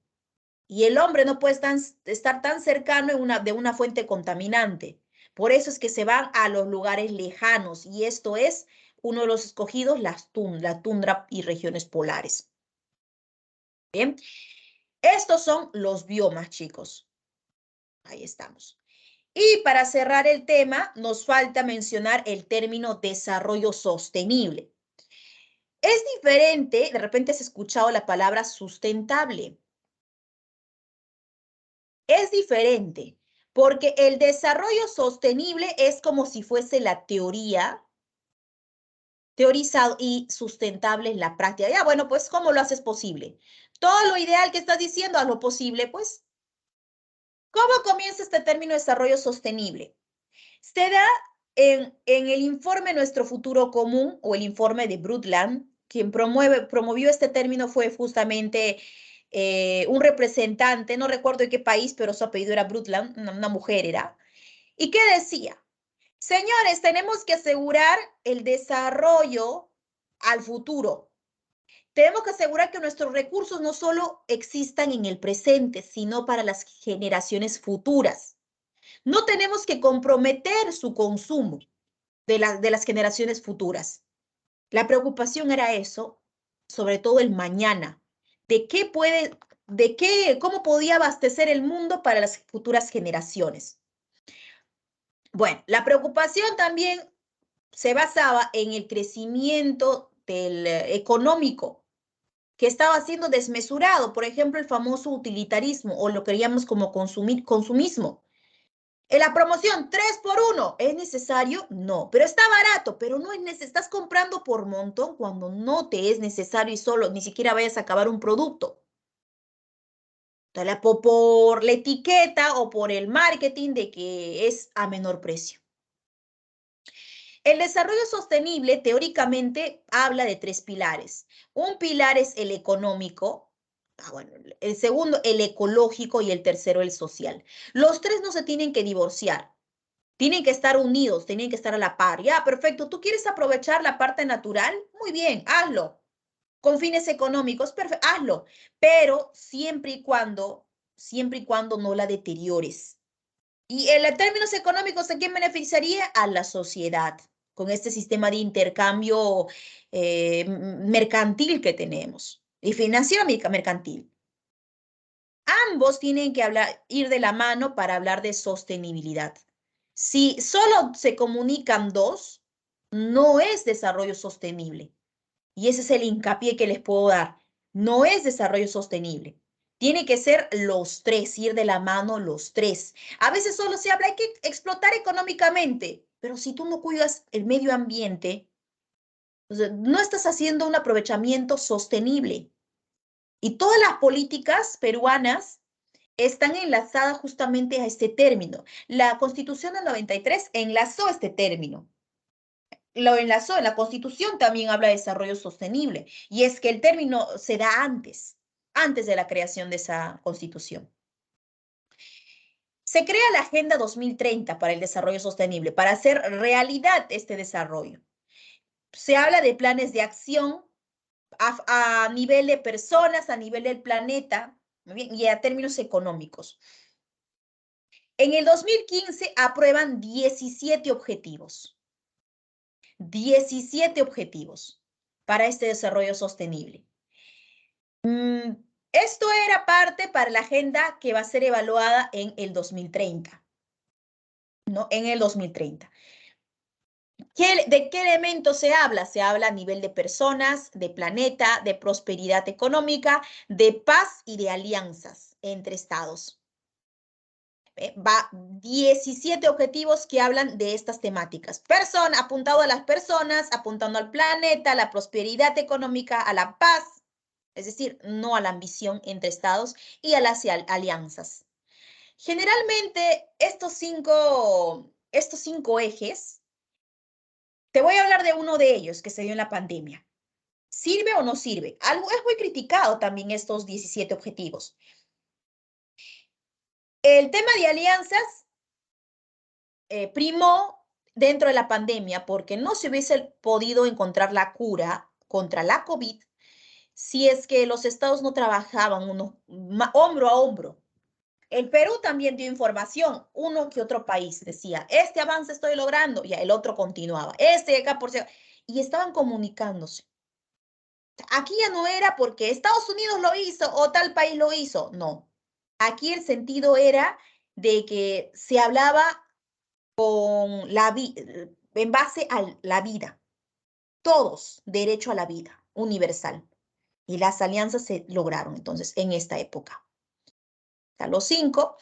Y el hombre no puede estar tan cercano de una fuente contaminante. Por eso es que se van a los lugares lejanos. Y esto es uno de los escogidos, la tundra y regiones polares. Bien. Estos son los biomas, chicos. Ahí estamos. Y para cerrar el tema, nos falta mencionar el término desarrollo sostenible. Es diferente, de repente has escuchado la palabra sustentable. Es diferente, porque el desarrollo sostenible es como si fuese la teoría, teorizado, y sustentable en la práctica. Ya, bueno, pues, ¿cómo lo haces posible? Todo lo ideal que estás diciendo, haz lo posible, pues. ¿Cómo comienza este término desarrollo sostenible? Se da en el informe Nuestro Futuro Común, o el informe de Brundtland. Quien promovió este término fue justamente un representante, no recuerdo de qué país, pero su apellido era Brundtland, una mujer era, y que decía, señores, tenemos que asegurar el desarrollo al futuro. Tenemos que asegurar que nuestros recursos no solo existan en el presente, sino para las generaciones futuras. No tenemos que comprometer su consumo de las generaciones futuras. La preocupación era eso, sobre todo el mañana, cómo podía abastecer el mundo para las futuras generaciones. Bueno, la preocupación también se basaba en el crecimiento económico, que estaba siendo desmesurado, por ejemplo, el famoso utilitarismo o lo que llamamos como consumismo. En la promoción 3x1, ¿es necesario? No, pero está barato, pero no es necesario. Estás comprando por montón cuando no te es necesario y solo ni siquiera vayas a acabar un producto. Entonces, por la etiqueta o por el marketing de que es a menor precio. El desarrollo sostenible teóricamente habla de 3 pilares. Un pilar es el económico, bueno, el segundo el ecológico y el tercero el social. Los 3 no se tienen que divorciar, tienen que estar unidos, tienen que estar a la par. Ya, perfecto, ¿tú quieres aprovechar la parte natural? Muy bien, hazlo. Con fines económicos, perfecto, hazlo, pero siempre y cuando no la deteriores. Y en términos económicos, ¿a quién beneficiaría? A la sociedad, con este sistema de intercambio mercantil que tenemos, y financiero mercantil. Ambos tienen que ir de la mano para hablar de sostenibilidad. Si solo se comunican dos, no es desarrollo sostenible. Y ese es el hincapié que les puedo dar. No es desarrollo sostenible. Tiene que ser los 3, ir de la mano los 3. A veces solo se habla, hay que explotar económicamente, pero si tú no cuidas el medio ambiente, no estás haciendo un aprovechamiento sostenible. Y todas las políticas peruanas están enlazadas justamente a este término. La Constitución del 93 enlazó este término. Lo enlazó, en la Constitución también habla de desarrollo sostenible, y es que el término se da antes de la creación de esa Constitución. Se crea la Agenda 2030 para el desarrollo sostenible, para hacer realidad este desarrollo. Se habla de planes de acción a nivel de personas, a nivel del planeta, y a términos económicos. En el 2015 aprueban 17 objetivos. 17 objetivos para este desarrollo sostenible. Esto era parte para la agenda que va a ser evaluada en el 2030. ¿No? En el 2030. ¿De qué elementos se habla? Se habla a nivel de personas, de planeta, de prosperidad económica, de paz y de alianzas entre estados. Va 17 objetivos que hablan de estas temáticas. Apuntado a las personas, apuntando al planeta, a la prosperidad económica, a la paz, es decir, no a la ambición entre estados y a las alianzas. Generalmente, estos cinco ejes, te voy a hablar de uno de ellos que se dio en la pandemia. ¿Sirve o no sirve? Es muy criticado también estos 17 objetivos. El tema de alianzas primó dentro de la pandemia porque no se hubiese podido encontrar la cura contra la COVID si es que los estados no trabajaban hombro a hombro. El Perú también dio información, uno que otro país decía, este avance estoy logrando, y el otro continuaba, acá por ciento, y estaban comunicándose. Aquí ya no era porque Estados Unidos lo hizo o tal país lo hizo, no. Aquí el sentido era de que se hablaba en base a la vida. Todos, derecho a la vida, universal. Y las alianzas se lograron entonces en esta época. Los 5.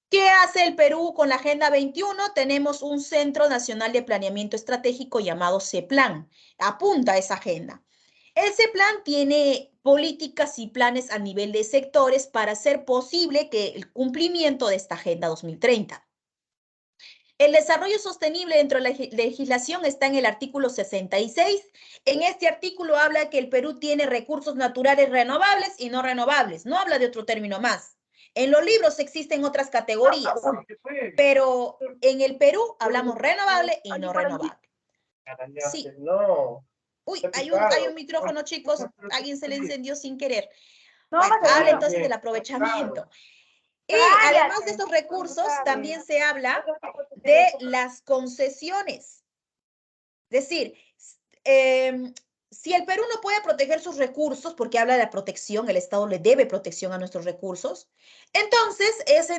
¿Qué hace el Perú con la Agenda 21? Tenemos un Centro Nacional de Planeamiento Estratégico llamado CEPLAN. Apunta a esa agenda. El CEPLAN tiene políticas y planes a nivel de sectores para hacer posible que el cumplimiento de esta Agenda 2030. El desarrollo sostenible dentro de la legislación está en el artículo 66. En este artículo habla que el Perú tiene recursos naturales renovables y no renovables. No habla de otro término más. En los libros existen otras categorías, pero en el Perú hablamos renovable y no renovable. Sí. Uy, hay un micrófono, chicos. Alguien se le encendió sin querer. Bueno, habla entonces del aprovechamiento. Y además de estos recursos, también se habla de las concesiones. Es decir, si el Perú no puede proteger sus recursos, porque habla de la protección, el Estado le debe protección a nuestros recursos, entonces es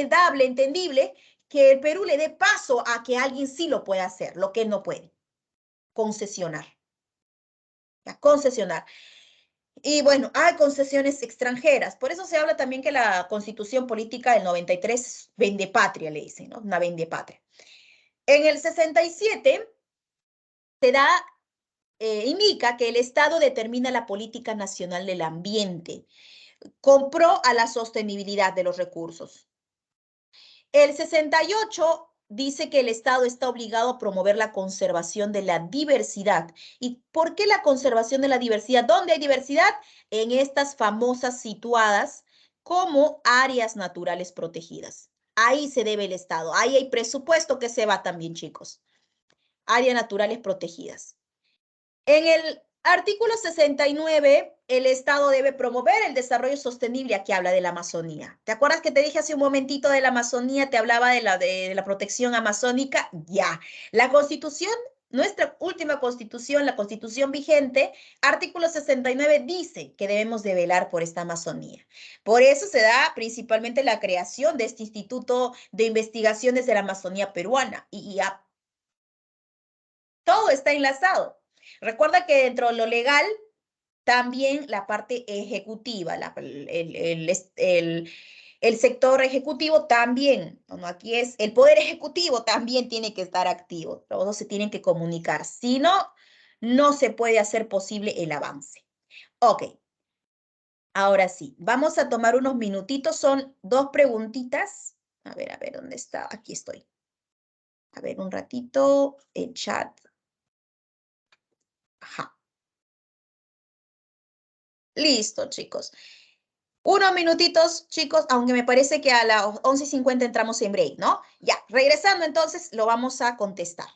dable, entendible, que el Perú le dé paso a que alguien sí lo pueda hacer, lo que él no puede. Concesionar. ¿Ya? Concesionar. Y bueno, hay concesiones extranjeras. Por eso se habla también que la Constitución Política del 93 vende patria, le dicen, ¿no? Una vende patria. En el 67 te da, indica que el Estado determina la política nacional del ambiente, compró a la sostenibilidad de los recursos. El 68 dice que el Estado está obligado a promover la conservación de la diversidad. ¿Y por qué la conservación de la diversidad? ¿Dónde hay diversidad? En estas famosas situadas como áreas naturales protegidas. Ahí se debe el Estado. Ahí hay presupuesto que se va también, chicos. Áreas naturales protegidas. En el artículo 69, el Estado debe promover el desarrollo sostenible. Aquí habla de la Amazonía. ¿Te acuerdas que te dije hace un momentito de la Amazonía? Te hablaba de la protección amazónica. Ya. La Constitución, nuestra última Constitución, la Constitución vigente, artículo 69 dice que debemos de velar por esta Amazonía. Por eso se da principalmente la creación de este Instituto de Investigaciones de la Amazonía Peruana. Y todo está enlazado. Recuerda que dentro de lo legal, también la parte ejecutiva, el sector ejecutivo también, ¿no? Aquí es el poder ejecutivo también tiene que estar activo, todos se tienen que comunicar, si no, no se puede hacer posible el avance. Ok, ahora sí, vamos a tomar unos minutitos, son 2 preguntitas. A ver, ¿dónde está? Aquí estoy. A ver, un ratito, el chat. Ajá. Listo, chicos. Unos minutitos, chicos, aunque me parece que a las 11:50 entramos en break, ¿no? Ya, regresando entonces, lo vamos a contestar.